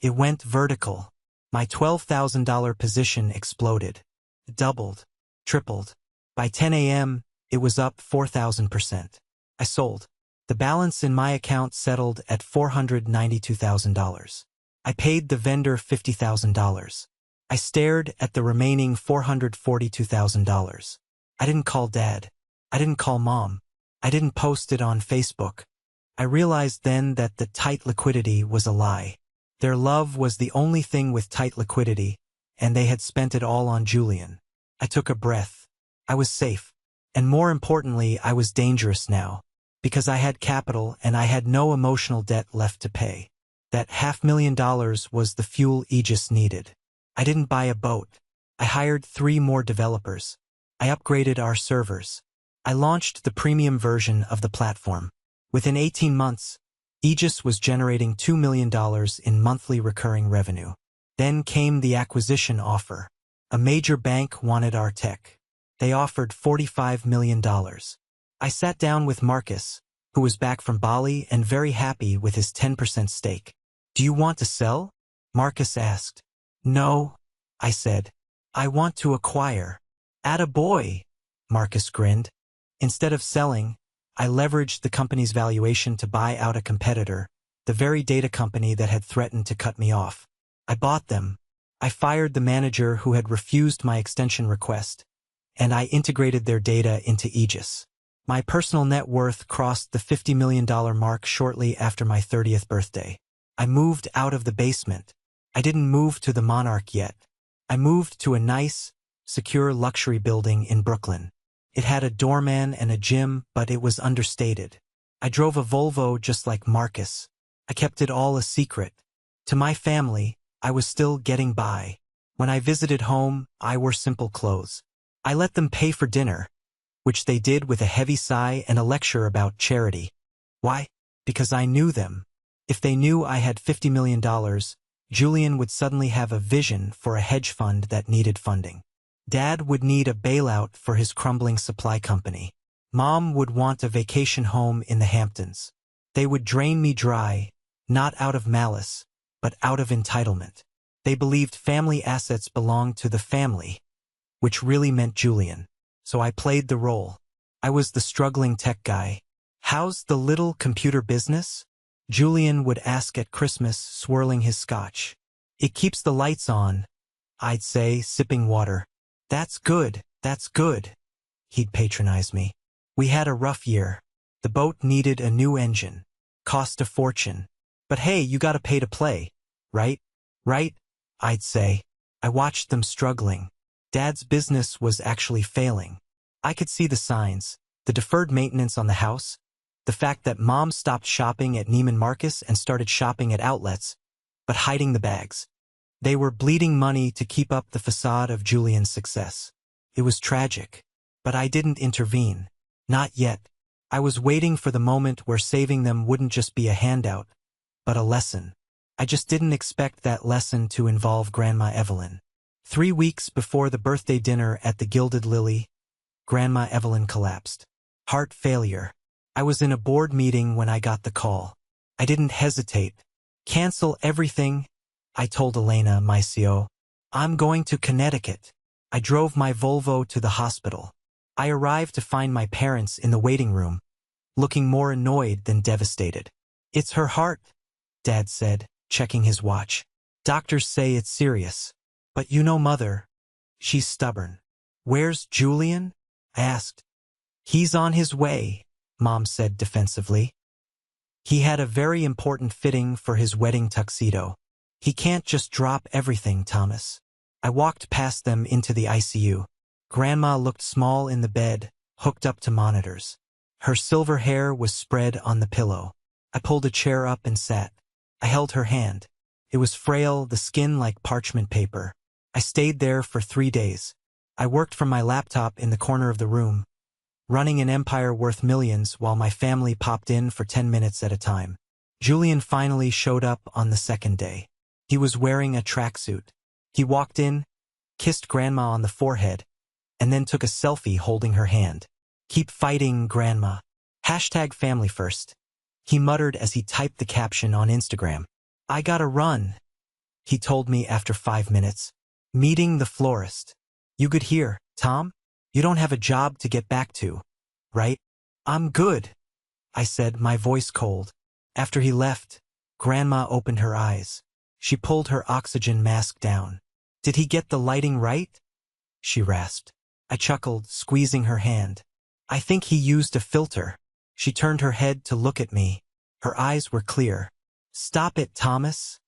It went vertical. My $12,000 position exploded. It doubled. Tripled. By 10 a.m., it was up 4,000%. I sold. The balance in my account settled at $492,000. I paid the vendor $50,000. I stared at the remaining $442,000. I didn't call Dad. I didn't call Mom. I didn't post it on Facebook. I realized then that the tight liquidity was a lie. Their love was the only thing with tight liquidity, and they had spent it all on Julian. I took a breath. I was safe. And more importantly, I was dangerous now, because I had capital and I had no emotional debt left to pay. That $500,000 was the fuel Aegis needed. I didn't buy a boat. I hired 3 more developers. I upgraded our servers. I launched the premium version of the platform. Within 18 months, Aegis was generating $2 million in monthly recurring revenue. Then came the acquisition offer. A major bank wanted our tech. They offered $45 million. I sat down with Marcus, who was back from Bali and very happy with his 10% stake. Do you want to sell? Marcus asked. No, I said. I want to acquire. Atta boy, Marcus grinned. Instead of selling, I leveraged the company's valuation to buy out a competitor, the very data company that had threatened to cut me off. I bought them. I fired the manager who had refused my extension request, and I integrated their data into Aegis. My personal net worth crossed the $50 million mark shortly after my 30th birthday. I moved out of the basement. I didn't move to the Monarch yet. I moved to a nice, secure luxury building in Brooklyn. It had a doorman and a gym, but it was understated. I drove a Volvo just like Marcus. I kept it all a secret. To my family, I was still getting by. When I visited home, I wore simple clothes. I let them pay for dinner, which they did with a heavy sigh and a lecture about charity. Why? Because I knew them. If they knew I had $50 million, Julian would suddenly have a vision for a hedge fund that needed funding. Dad would need a bailout for his crumbling supply company. Mom would want a vacation home in the Hamptons. They would drain me dry, not out of malice, but out of entitlement. They believed family assets belonged to the family, which really meant Julian. So I played the role. I was the struggling tech guy. How's the little computer business? Julian would ask at Christmas, swirling his scotch. It keeps the lights on, I'd say, sipping water. That's good, he'd patronize me. We had a rough year. The boat needed a new engine. Cost a fortune. But hey, you gotta pay to play, right? Right, I'd say. I watched them struggling. Dad's business was actually failing. I could see the signs, the deferred maintenance on the house, the fact that Mom stopped shopping at Neiman Marcus and started shopping at outlets, but hiding the bags. They were bleeding money to keep up the facade of Julian's success. It was tragic. But I didn't intervene. Not yet. I was waiting for the moment where saving them wouldn't just be a handout, but a lesson. I just didn't expect that lesson to involve Grandma Evelyn. 3 weeks before the birthday dinner at the Gilded Lily, Grandma Evelyn collapsed. Heart failure. I was in a board meeting when I got the call. I didn't hesitate. Cancel everything, I told Elena, my CO. I'm going to Connecticut. I drove my Volvo to the hospital. I arrived to find my parents in the waiting room, looking more annoyed than devastated. It's her heart, Dad said, checking his watch. Doctors say it's serious. But you know Mother. She's stubborn. Where's Julian? I asked. He's on his way, Mom said defensively. He had a very important fitting for his wedding tuxedo. He can't just drop everything, Thomas. I walked past them into the ICU. Grandma looked small in the bed, hooked up to monitors. Her silver hair was spread on the pillow. I pulled a chair up and sat. I held her hand. It was frail, the skin like parchment paper. I stayed there for 3 days. I worked from my laptop in the corner of the room, running an empire worth millions while my family popped in for 10 minutes at a time. Julian finally showed up on the second day. He was wearing a tracksuit. He walked in, kissed Grandma on the forehead, and then took a selfie holding her hand. "Keep fighting, Grandma. #family first," he muttered as he typed the caption on Instagram. "I gotta run," he told me after 5 minutes. "Meeting the florist." "You good here, Tom? You don't have a job to get back to, right?" "I'm good," I said, my voice cold. After he left, Grandma opened her eyes. She pulled her oxygen mask down. "Did he get the lighting right?" she rasped. I chuckled, squeezing her hand. "I think he used a filter." She turned her head to look at me. Her eyes were clear. "Stop it, Thomas,"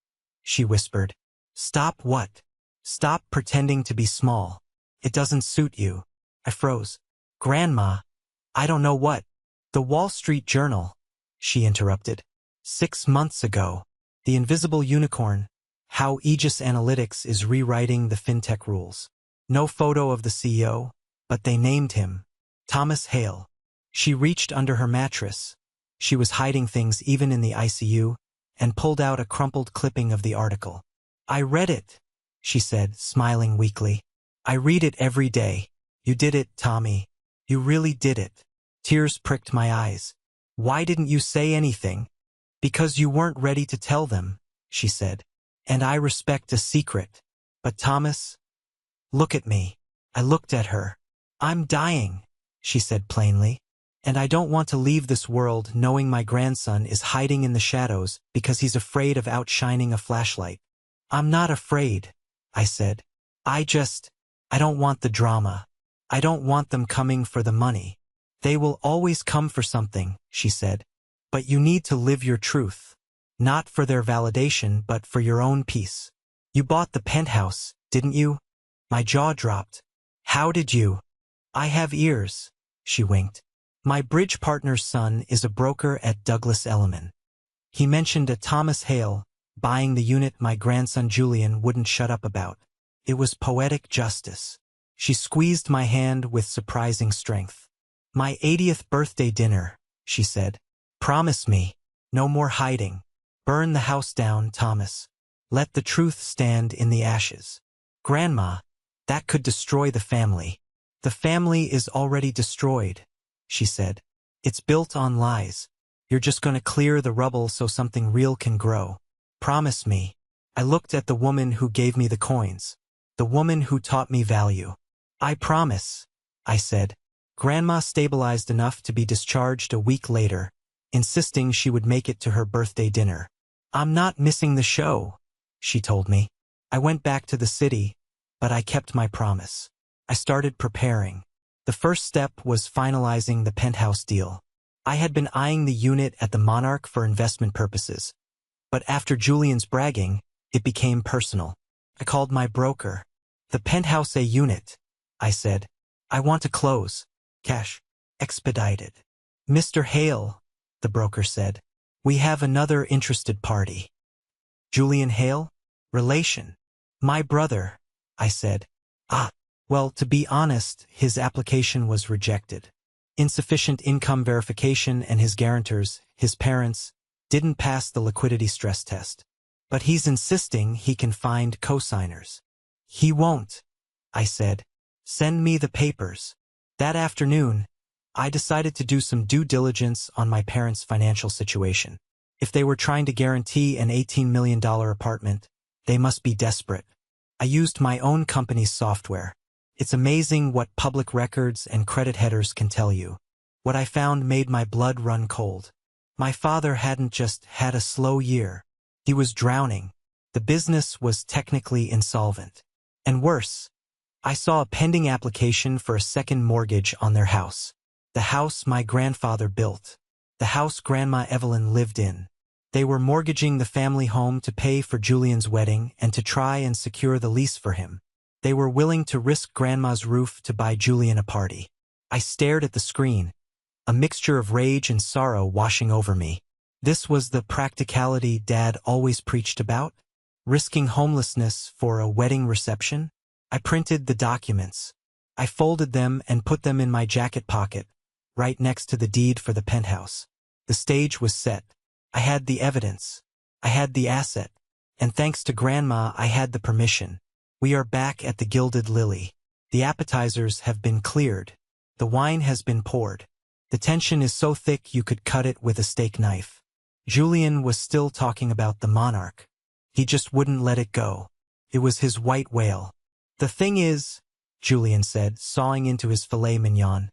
she whispered. "Stop what?" "Stop pretending to be small. It doesn't suit you." I froze. "Grandma, I don't know what." "The Wall Street Journal," she interrupted. 6 months ago. The Invisible Unicorn. How Aegis Analytics is rewriting the fintech rules. No photo of the CEO, but they named him. Thomas Hale. She reached under her mattress. She was hiding things even in the ICU, and pulled out a crumpled clipping of the article. "I read it," she said, smiling weakly. "I read it every day. You did it, Tommy. You really did it." Tears pricked my eyes. "Why didn't you say anything?" "Because you weren't ready to tell them," she said. "And I respect a secret. But Thomas, look at me." I looked at her. "I'm dying," she said plainly. "And I don't want to leave this world knowing my grandson is hiding in the shadows because he's afraid of outshining a flashlight." "I'm not afraid," I said. I don't want the drama. I don't want them coming for the money." "They will always come for something," she said. "But you need to live your truth. Not for their validation, but for your own peace. You bought the penthouse, didn't you?" My jaw dropped. "How did you?" "I have ears," she winked. "My bridge partner's son is a broker at Douglas Elliman. He mentioned a Thomas Hale buying the unit my grandson Julian wouldn't shut up about. It was poetic justice." She squeezed my hand with surprising strength. "My 80th birthday dinner," she said. "Promise me. No more hiding. Burn the house down, Thomas. Let the truth stand in the ashes." "Grandma, that could destroy the family." "The family is already destroyed," she said. "It's built on lies. You're just going to clear the rubble so something real can grow. Promise me." I looked at the woman who gave me the coins. The woman who taught me value. "I promise," I said. Grandma stabilized enough to be discharged a week later, insisting she would make it to her birthday dinner. "I'm not missing the show," she told me. I went back to the city, but I kept my promise. I started preparing. The first step was finalizing the penthouse deal. I had been eyeing the unit at the Monarch for investment purposes, but after Julian's bragging, it became personal. I called my broker. "The penthouse A unit," I said. "I want to close. Cash. Expedited." "Mr. Hale," the broker said. "We have another interested party." "Julian Hale? Relation?" "My brother," I said. "Ah, well, to be honest, his application was rejected. Insufficient income verification and his guarantors, his parents, didn't pass the liquidity stress test. But he's insisting he can find co-signers." "He won't," I said. "Send me the papers." That afternoon, I decided to do some due diligence on my parents' financial situation. If they were trying to guarantee an $18 million apartment, they must be desperate. I used my own company's software. It's amazing what public records and credit headers can tell you. What I found made my blood run cold. My father hadn't just had a slow year. He was drowning. The business was technically insolvent. And worse, I saw a pending application for a second mortgage on their house. The house my grandfather built. The house Grandma Evelyn lived in. They were mortgaging the family home to pay for Julian's wedding and to try and secure the lease for him. They were willing to risk Grandma's roof to buy Julian a party. I stared at the screen, a mixture of rage and sorrow washing over me. This was the practicality Dad always preached about? Risking homelessness for a wedding reception? I printed the documents. I folded them and put them in my jacket pocket, right next to the deed for the penthouse. The stage was set. I had the evidence. I had the asset. And thanks to Grandma, I had the permission. We are back at the Gilded Lily. The appetizers have been cleared. The wine has been poured. The tension is so thick you could cut it with a steak knife. Julian was still talking about the monarch. He just wouldn't let it go. It was his white whale. The thing is, Julian said, sawing into his filet mignon,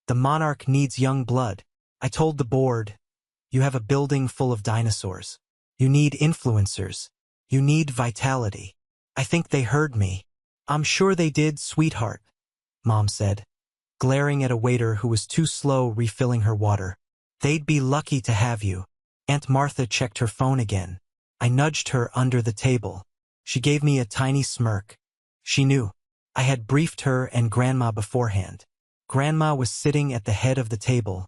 the monarch needs young blood. I told the board, you have a building full of dinosaurs. You need influencers. You need vitality. I think they heard me. I'm sure they did, sweetheart, Mom said, glaring at a waiter who was too slow refilling her water. They'd be lucky to have you. Aunt Martha checked her phone again. I nudged her under the table. She gave me a tiny smirk. She knew. I had briefed her and Grandma beforehand. Grandma was sitting at the head of the table,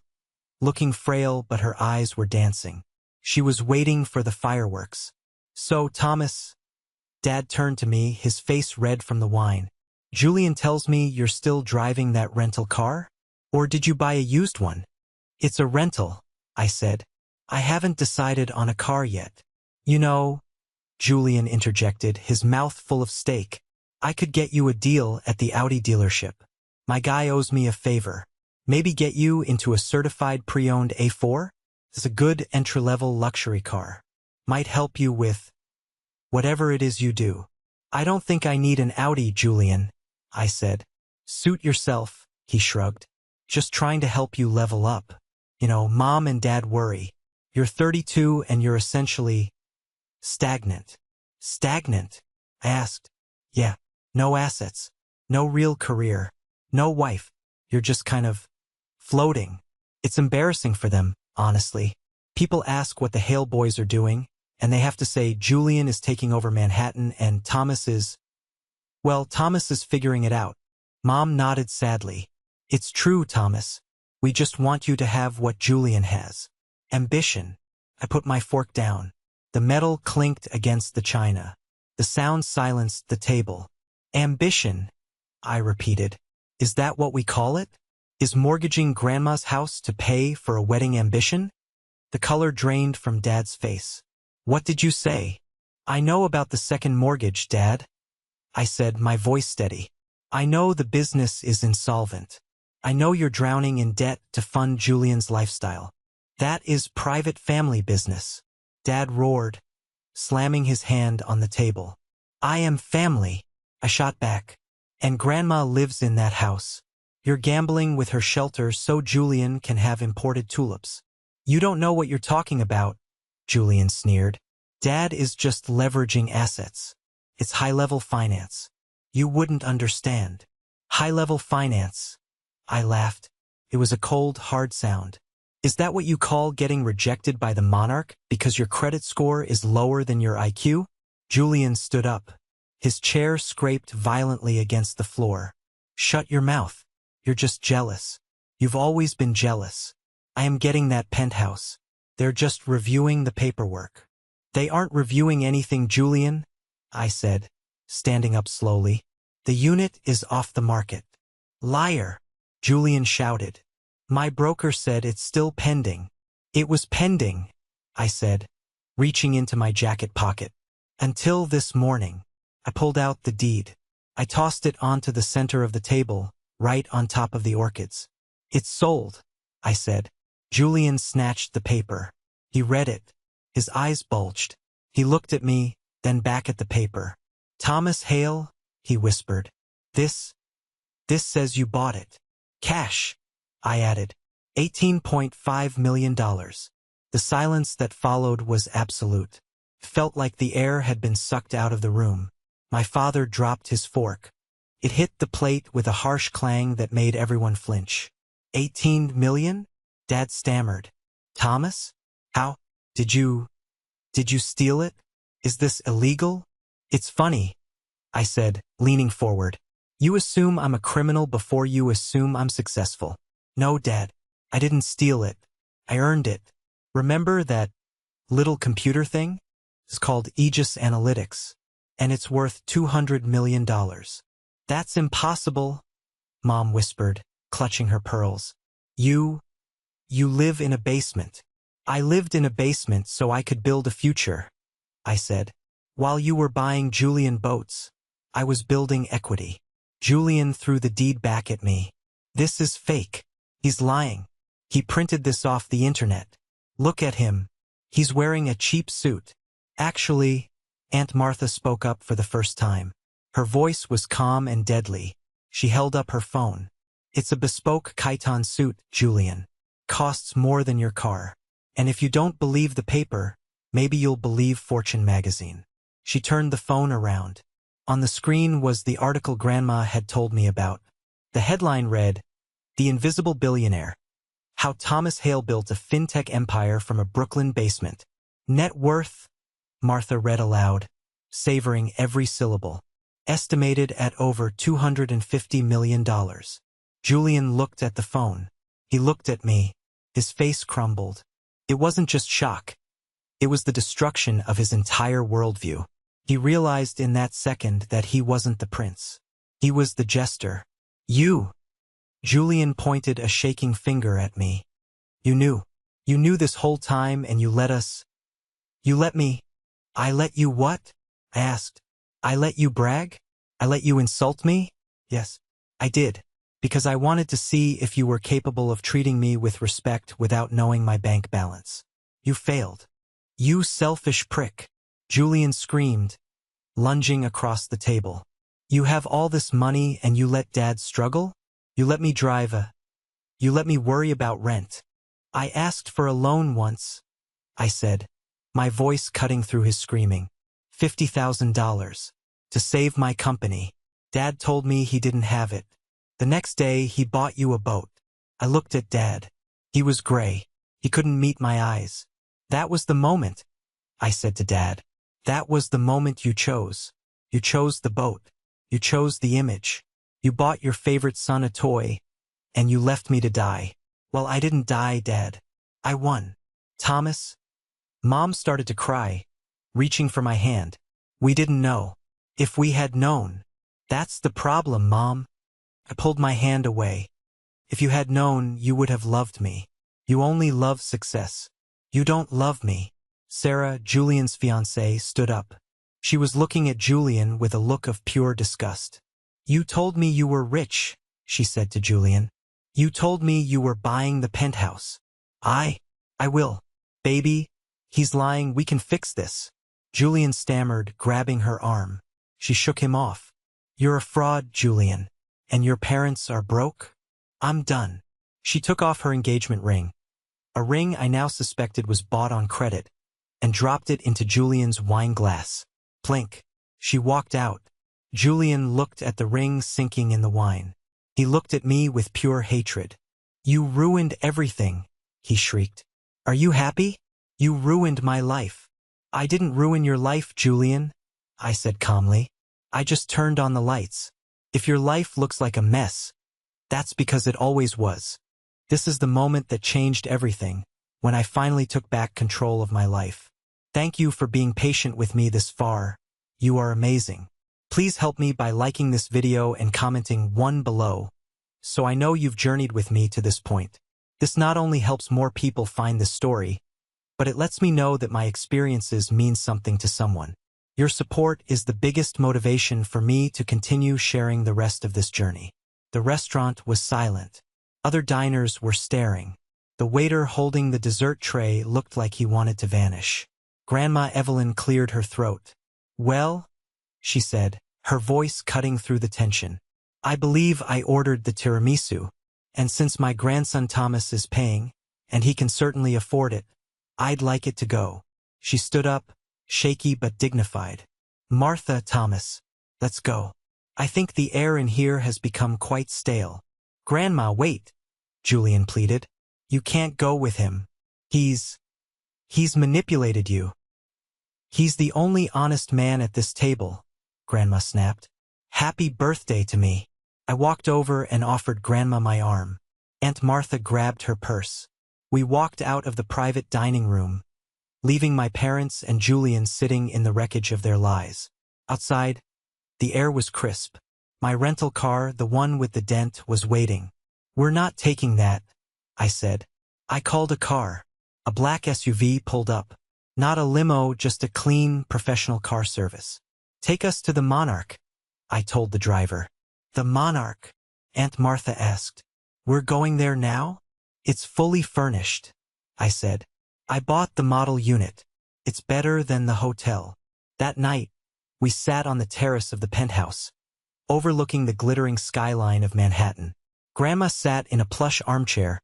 looking frail, but her eyes were dancing. She was waiting for the fireworks. So, Thomas, Dad turned to me, his face red from the wine. Julian tells me you're still driving that rental car? Or did you buy a used one? It's a rental, I said. I haven't decided on a car yet. You know, Julian interjected, his mouth full of steak, I could get you a deal at the Audi dealership. My guy owes me a favor. Maybe get you into a certified pre-owned A4? It's a good entry-level luxury car. Might help you with whatever it is you do. I don't think I need an Audi, Julian, I said. Suit yourself, he shrugged. Just trying to help you level up. You know, Mom and Dad worry. You're 32 and you're essentially stagnant. Stagnant? I asked. Yeah, no assets, no real career, no wife. You're just kind of floating. It's embarrassing for them, honestly. People ask what the Hale boys are doing, and they have to say Julian is taking over Manhattan and Thomas is... Well, Thomas is figuring it out. Mom nodded sadly. It's true, Thomas. We just want you to have what Julian has. Ambition. I put my fork down. The metal clinked against the china. The sound silenced the table. Ambition, I repeated. Is that what we call it? Is mortgaging Grandma's house to pay for a wedding ambition? The color drained from Dad's face. What did you say? I know about the second mortgage, Dad. I said, my voice steady. I know the business is insolvent. I know you're drowning in debt to fund Julian's lifestyle. That is private family business. Dad roared, slamming his hand on the table. I am family, I shot back. And Grandma lives in that house. You're gambling with her shelter so Julian can have imported tulips. You don't know what you're talking about, Julian sneered. Dad is just leveraging assets. It's high-level finance. You wouldn't understand. High-level finance. I laughed. It was a cold, hard sound. Is that what you call getting rejected by the monarch because your credit score is lower than your IQ? Julian stood up. His chair scraped violently against the floor. Shut your mouth. You're just jealous. You've always been jealous. I am getting that penthouse. They're just reviewing the paperwork. They aren't reviewing anything, Julian, I said, standing up slowly. The unit is off the market. Liar, Julian shouted. My broker said it's still pending. It was pending, I said, reaching into my jacket pocket. Until this morning. I pulled out the deed. I tossed it onto the center of the table, right on top of the orchids. It's sold, I said. Julian snatched the paper. He read it. His eyes bulged. He looked at me, then back at the paper. Thomas Hale, he whispered. This says you bought it. Cash, I added. $18.5 million. The silence that followed was absolute. It felt like the air had been sucked out of the room. My father dropped his fork. It hit the plate with a harsh clang that made everyone flinch. 18 million? Dad stammered. Thomas? How? Did you steal it? Is this illegal? It's funny, I said, leaning forward. You assume I'm a criminal before you assume I'm successful. No, Dad, I didn't steal it. I earned it. Remember that little computer thing? It's called Aegis Analytics, and it's worth $200 million. That's impossible, Mom whispered, clutching her pearls. You live in a basement. I lived in a basement so I could build a future, I said. While you were buying Julian boats, I was building equity. Julian threw the deed back at me. This is fake. He's lying. He printed this off the internet. Look at him. He's wearing a cheap suit. Actually, Aunt Martha spoke up for the first time. Her voice was calm and deadly. She held up her phone. It's a bespoke chiton suit, Julian. Costs more than your car. And if you don't believe the paper, maybe you'll believe Fortune magazine. She turned the phone around. On the screen was the article Grandma had told me about. The headline read, "The Invisible Billionaire. How Thomas Hale Built a FinTech Empire from a Brooklyn Basement. Net worth," Martha read aloud, savoring every syllable. "Estimated at over $250 million. Julian looked at the phone. He looked at me. His face crumbled. It wasn't just shock. It was the destruction of his entire worldview. He realized in that second that he wasn't the prince. He was the jester. You. Julian pointed a shaking finger at me. You knew. You knew this whole time and you let us. You let me. I let you what? I asked. I let you brag? I let you insult me? Yes, I did. Because I wanted to see if you were capable of treating me with respect without knowing my bank balance. You failed. You selfish prick. Julian screamed, lunging across the table. You have all this money and you let Dad struggle? You let me you let me worry about rent. I asked for a loan once, I said, my voice cutting through his screaming. $50,000. To save my company. Dad told me he didn't have it. The next day he bought you a boat. I looked at Dad. He was gray. He couldn't meet my eyes. That was the moment, I said to Dad. That was the moment you chose. You chose the boat. You chose the image. You bought your favorite son a toy, and you left me to die. Well, I didn't die, Dad. I won. Thomas? Mom started to cry, reaching for my hand. We didn't know. If we had known. That's the problem, Mom. I pulled my hand away. If you had known, you would have loved me. You only love success. You don't love me. Sarah, Julian's fiancée, stood up. She was looking at Julian with a look of pure disgust. You told me you were rich, she said to Julian. You told me you were buying the penthouse. I will. Baby, he's lying, we can fix this. Julian stammered, grabbing her arm. She shook him off. You're a fraud, Julian. And your parents are broke? I'm done. She took off her engagement ring. A ring I now suspected was bought on credit, and dropped it into Julian's wine glass. Plink. She walked out. Julian looked at the ring sinking in the wine. He looked at me with pure hatred. You ruined everything, he shrieked. Are you happy? You ruined my life. I didn't ruin your life, Julian, I said calmly. I just turned on the lights. If your life looks like a mess, that's because it always was. This is the moment that changed everything, when I finally took back control of my life. Thank you for being patient with me this far. You are amazing. Please help me by liking this video and commenting 1 below, so I know you've journeyed with me to this point. This not only helps more people find this story, but it lets me know that my experiences mean something to someone. Your support is the biggest motivation for me to continue sharing the rest of this journey. The restaurant was silent. Other diners were staring. The waiter holding the dessert tray looked like he wanted to vanish. Grandma Evelyn cleared her throat. Well, she said, her voice cutting through the tension. I believe I ordered the tiramisu, and since my grandson Thomas is paying, and he can certainly afford it, I'd like it to go. She stood up, shaky but dignified. Martha, Thomas, let's go. I think the air in here has become quite stale. Grandma, wait, Julian pleaded. You can't go with him. He's manipulated you. He's the only honest man at this table, Grandma snapped. Happy birthday to me. I walked over and offered Grandma my arm. Aunt Martha grabbed her purse. We walked out of the private dining room, leaving my parents and Julian sitting in the wreckage of their lies. Outside, the air was crisp. My rental car, the one with the dent, was waiting. "We're not taking that," I said. I called a car. A black SUV pulled up. Not a limo, just a clean, professional car service. "Take us to the Monarch," I told the driver. "The Monarch?" Aunt Martha asked. "We're going there now?" "It's fully furnished," I said. "I bought the model unit. It's better than the hotel." That night, we sat on the terrace of the penthouse, overlooking the glittering skyline of Manhattan. Grandma sat in a plush armchair,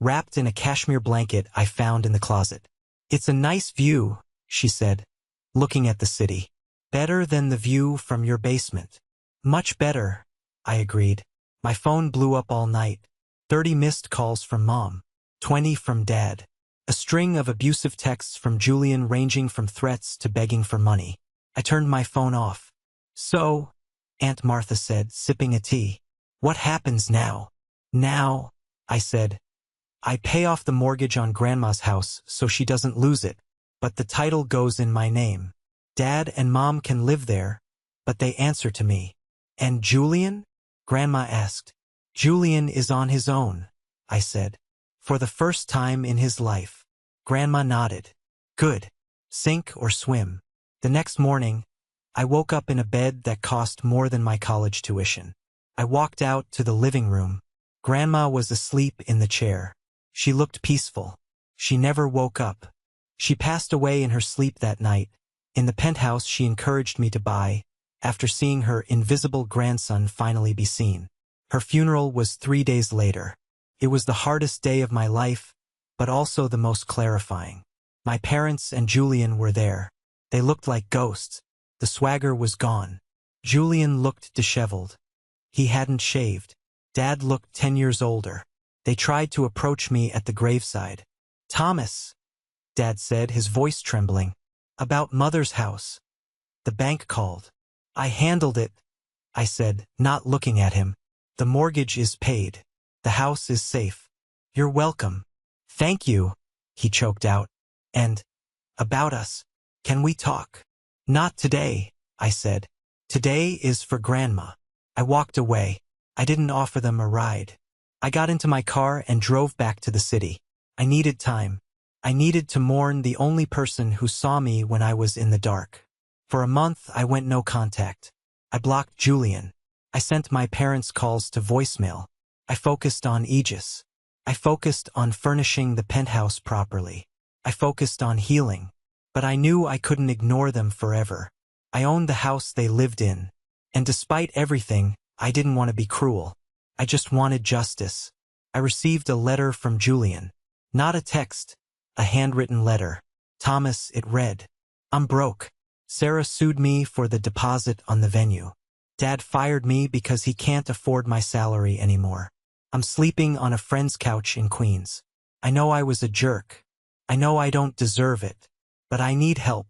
wrapped in a cashmere blanket I found in the closet. "It's a nice view," she said, looking at the city. "Better than the view from your basement." "Much better," I agreed. My phone blew up all night. 30 missed calls from Mom. 20 from Dad. A string of abusive texts from Julian ranging from threats to begging for money. I turned my phone off. "So," Aunt Martha said, sipping a tea, "what happens now?" "Now," I said, "I pay off the mortgage on Grandma's house so she doesn't lose it, but the title goes in my name. Dad and Mom can live there, but they answer to me." "And Julian?" Grandma asked. "Julian is on his own," I said. "For the first time in his life." Grandma nodded. "Good. Sink or swim." The next morning, I woke up in a bed that cost more than my college tuition. I walked out to the living room. Grandma was asleep in the chair. She looked peaceful. She never woke up. She passed away in her sleep that night, in the penthouse she encouraged me to buy, after seeing her invisible grandson finally be seen. Her funeral was 3 days later. It was the hardest day of my life, but also the most clarifying. My parents and Julian were there. They looked like ghosts. The swagger was gone. Julian looked disheveled. He hadn't shaved. Dad looked 10 years older. They tried to approach me at the graveside. "Thomas," Dad said, his voice trembling. "About Mother's house. The bank called." "I handled it," I said, not looking at him. "The mortgage is paid. The house is safe." "You're welcome." "Thank you," he choked out. "And about us. Can we talk?" "Not today," I said. "Today is for Grandma." I walked away. I didn't offer them a ride. I got into my car and drove back to the city. I needed time. I needed to mourn the only person who saw me when I was in the dark. For a month, I went no contact. I blocked Julian. I sent my parents' calls to voicemail. I focused on Aegis. I focused on furnishing the penthouse properly. I focused on healing. But I knew I couldn't ignore them forever. I owned the house they lived in. And despite everything, I didn't want to be cruel. I just wanted justice. I received a letter from Julian. Not a text, a handwritten letter. "Thomas," it read. "I'm broke. Sarah sued me for the deposit on the venue. Dad fired me because he can't afford my salary anymore. I'm sleeping on a friend's couch in Queens. I know I was a jerk. I know I don't deserve it. But I need help.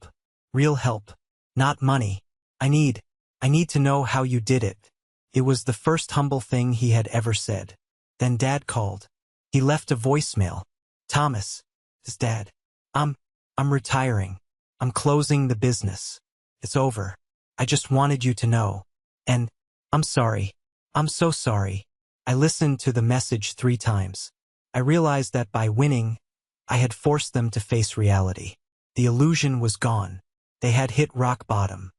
Real help. Not money. I need to know how you did it." It was the first humble thing he had ever said. Then Dad called. He left a voicemail. "Thomas, it's Dad. I'm retiring. I'm closing the business. It's over. I just wanted you to know. And I'm sorry. I'm so sorry." I listened to the message 3 times. I realized that by winning, I had forced them to face reality. The illusion was gone. They had hit rock bottom.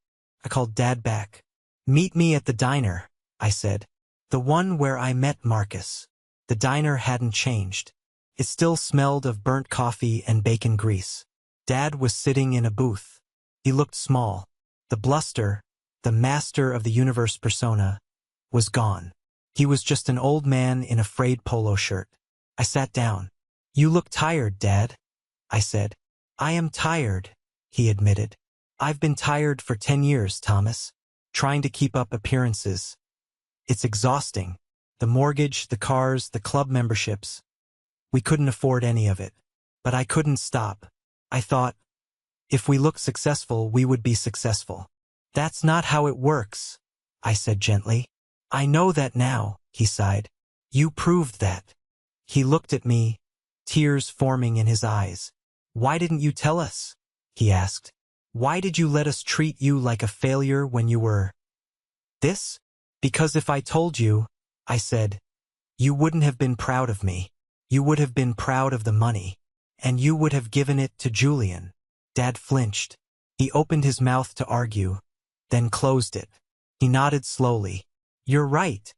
I called Dad back. "Meet me at the diner," I said. "The one where I met Marcus." The diner hadn't changed. It still smelled of burnt coffee and bacon grease. Dad was sitting in a booth. He looked small. The bluster, the master of the universe persona, was gone. He was just an old man in a frayed polo shirt. I sat down. "You look tired, Dad," I said. "I am tired," he admitted. "I've been tired for 10 years, Thomas. Trying to keep up appearances. It's exhausting. The mortgage, the cars, the club memberships. We couldn't afford any of it. But I couldn't stop. I thought, if we look successful, we would be successful." "That's not how it works," I said gently. "I know that now," he sighed. "You proved that." He looked at me, tears forming in his eyes. "Why didn't you tell us?" he asked. "Why did you let us treat you like a failure when you were this?" Because if I told you, I said, you wouldn't have been proud of me. You would have been proud of the money. And you would have given it to Julian. Dad flinched. He opened his mouth to argue, then closed it. He nodded slowly. You're right,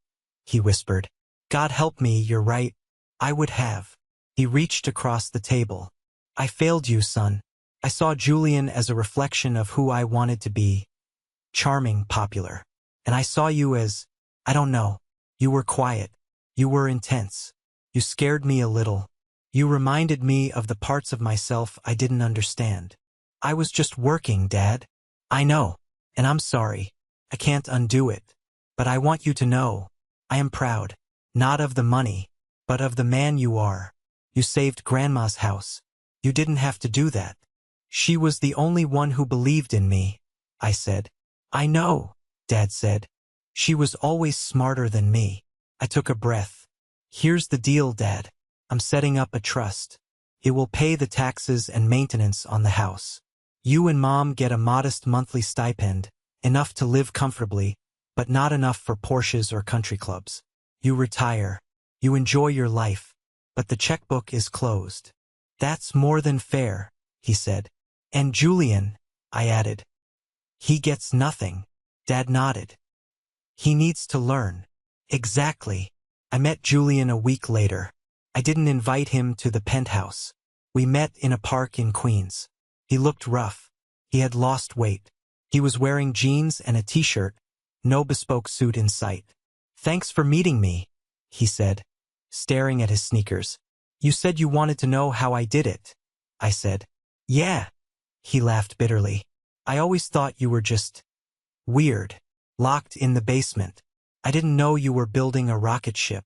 he whispered. God help me, you're right. I would have. He reached across the table. I failed you, son. I saw Julian as a reflection of who I wanted to be. Charming, popular. And I saw you as, I don't know. You were quiet. You were intense. You scared me a little. You reminded me of the parts of myself I didn't understand. I was just working, Dad. I know. And I'm sorry. I can't undo it. But I want you to know. I am proud. Not of the money, but of the man you are. You saved Grandma's house. You didn't have to do that. She was the only one who believed in me, I said. I know, Dad said. She was always smarter than me. I took a breath. Here's the deal, Dad. I'm setting up a trust. It will pay the taxes and maintenance on the house. You and Mom get a modest monthly stipend, enough to live comfortably, but not enough for Porsches or country clubs. You retire. You enjoy your life, but the checkbook is closed. That's more than fair, he said. And Julian, I added. He gets nothing. Dad nodded. He needs to learn. Exactly. I met Julian a week later. I didn't invite him to the penthouse. We met in a park in Queens. He looked rough. He had lost weight. He was wearing jeans and a t-shirt, no bespoke suit in sight. Thanks for meeting me, he said, staring at his sneakers. You said you wanted to know how I did it, I said. Yeah, he laughed bitterly. I always thought you were just weird, locked in the basement. I didn't know you were building a rocket ship.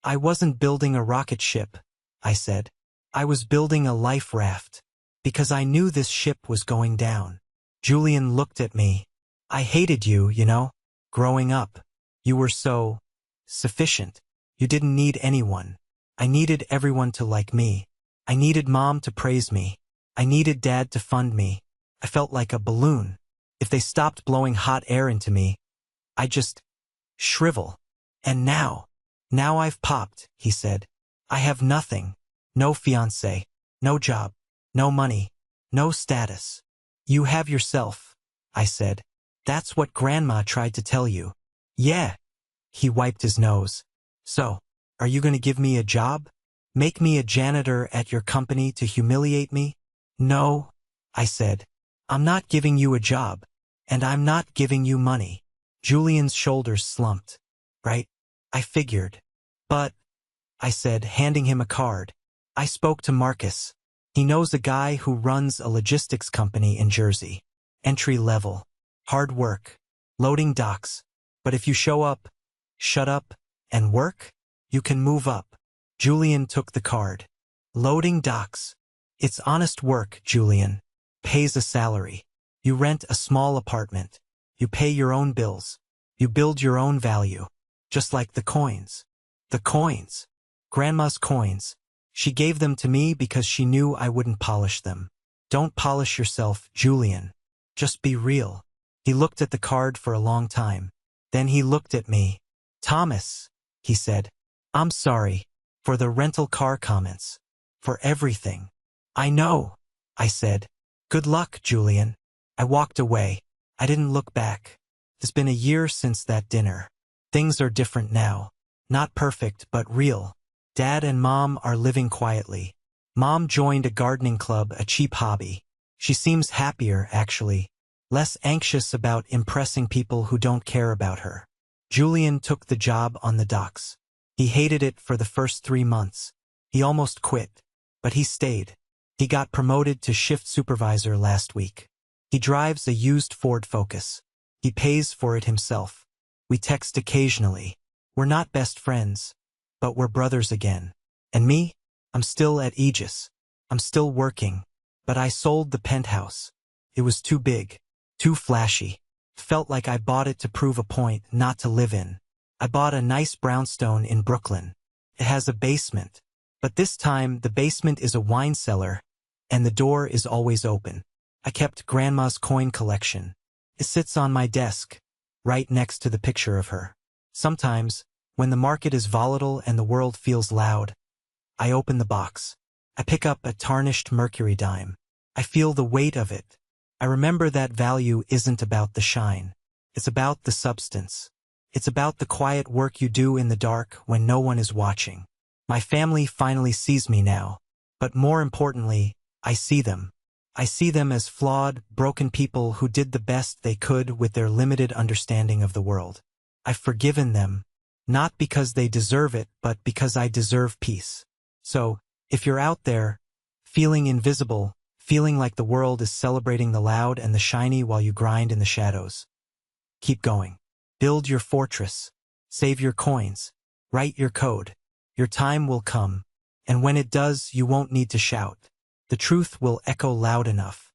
I wasn't building a rocket ship, I said. I was building a life raft, because I knew this ship was going down. Julian looked at me. I hated you, you know, growing up. You were so sufficient. You didn't need anyone. I needed everyone to like me. I needed Mom to praise me. I needed Dad to fund me. I felt like a balloon. If they stopped blowing hot air into me, I'd just shrivel. And now I've popped, he said. I have nothing. No fiancé, no job, no money, no status. You have yourself, I said. That's what Grandma tried to tell you. Yeah. He wiped his nose. So, are you going to give me a job? Make me a janitor at your company to humiliate me? No, I said. I'm not giving you a job, and I'm not giving you money. Julian's shoulders slumped. Right? I figured. But, I said, handing him a card. I spoke to Marcus. He knows a guy who runs a logistics company in Jersey. Entry level. Hard work. Loading docks. But if you show up, shut up, and work, you can move up. Julian took the card. Loading docks. It's honest work, Julian. Pays a salary. You rent a small apartment. You pay your own bills. You build your own value. Just like the coins. The coins. Grandma's coins. She gave them to me because she knew I wouldn't polish them. Don't polish yourself, Julian. Just be real. He looked at the card for a long time. Then he looked at me. Thomas, he said. I'm sorry. For the rental car comments. For everything. I know, I said. Good luck, Julian. I walked away. I didn't look back. It's been a year since that dinner. Things are different now. Not perfect, but real. Dad and Mom are living quietly. Mom joined a gardening club, a cheap hobby. She seems happier, actually. Less anxious about impressing people who don't care about her. Julian took the job on the docks. He hated it for the first 3 months. He almost quit. But he stayed. He got promoted to shift supervisor last week. He drives a used Ford Focus. He pays for it himself. We text occasionally. We're not best friends, but we're brothers again. And me? I'm still at Aegis. I'm still working. But I sold the penthouse. It was too big, too flashy. Felt like I bought it to prove a point, not to live in. I bought a nice brownstone in Brooklyn. It has a basement. But this time, the basement is a wine cellar, and the door is always open. I kept Grandma's coin collection. It sits on my desk, right next to the picture of her. Sometimes, when the market is volatile and the world feels loud, I open the box. I pick up a tarnished mercury dime. I feel the weight of it. I remember that value isn't about the shine. It's about the substance. It's about the quiet work you do in the dark when no one is watching. My family finally sees me now. But more importantly, I see them. I see them as flawed, broken people who did the best they could with their limited understanding of the world. I've forgiven them, not because they deserve it, but because I deserve peace. So, if you're out there, feeling invisible, feeling like the world is celebrating the loud and the shiny while you grind in the shadows, keep going. Build your fortress. Save your coins. Write your code. Your time will come. And when it does, you won't need to shout. The truth will echo loud enough.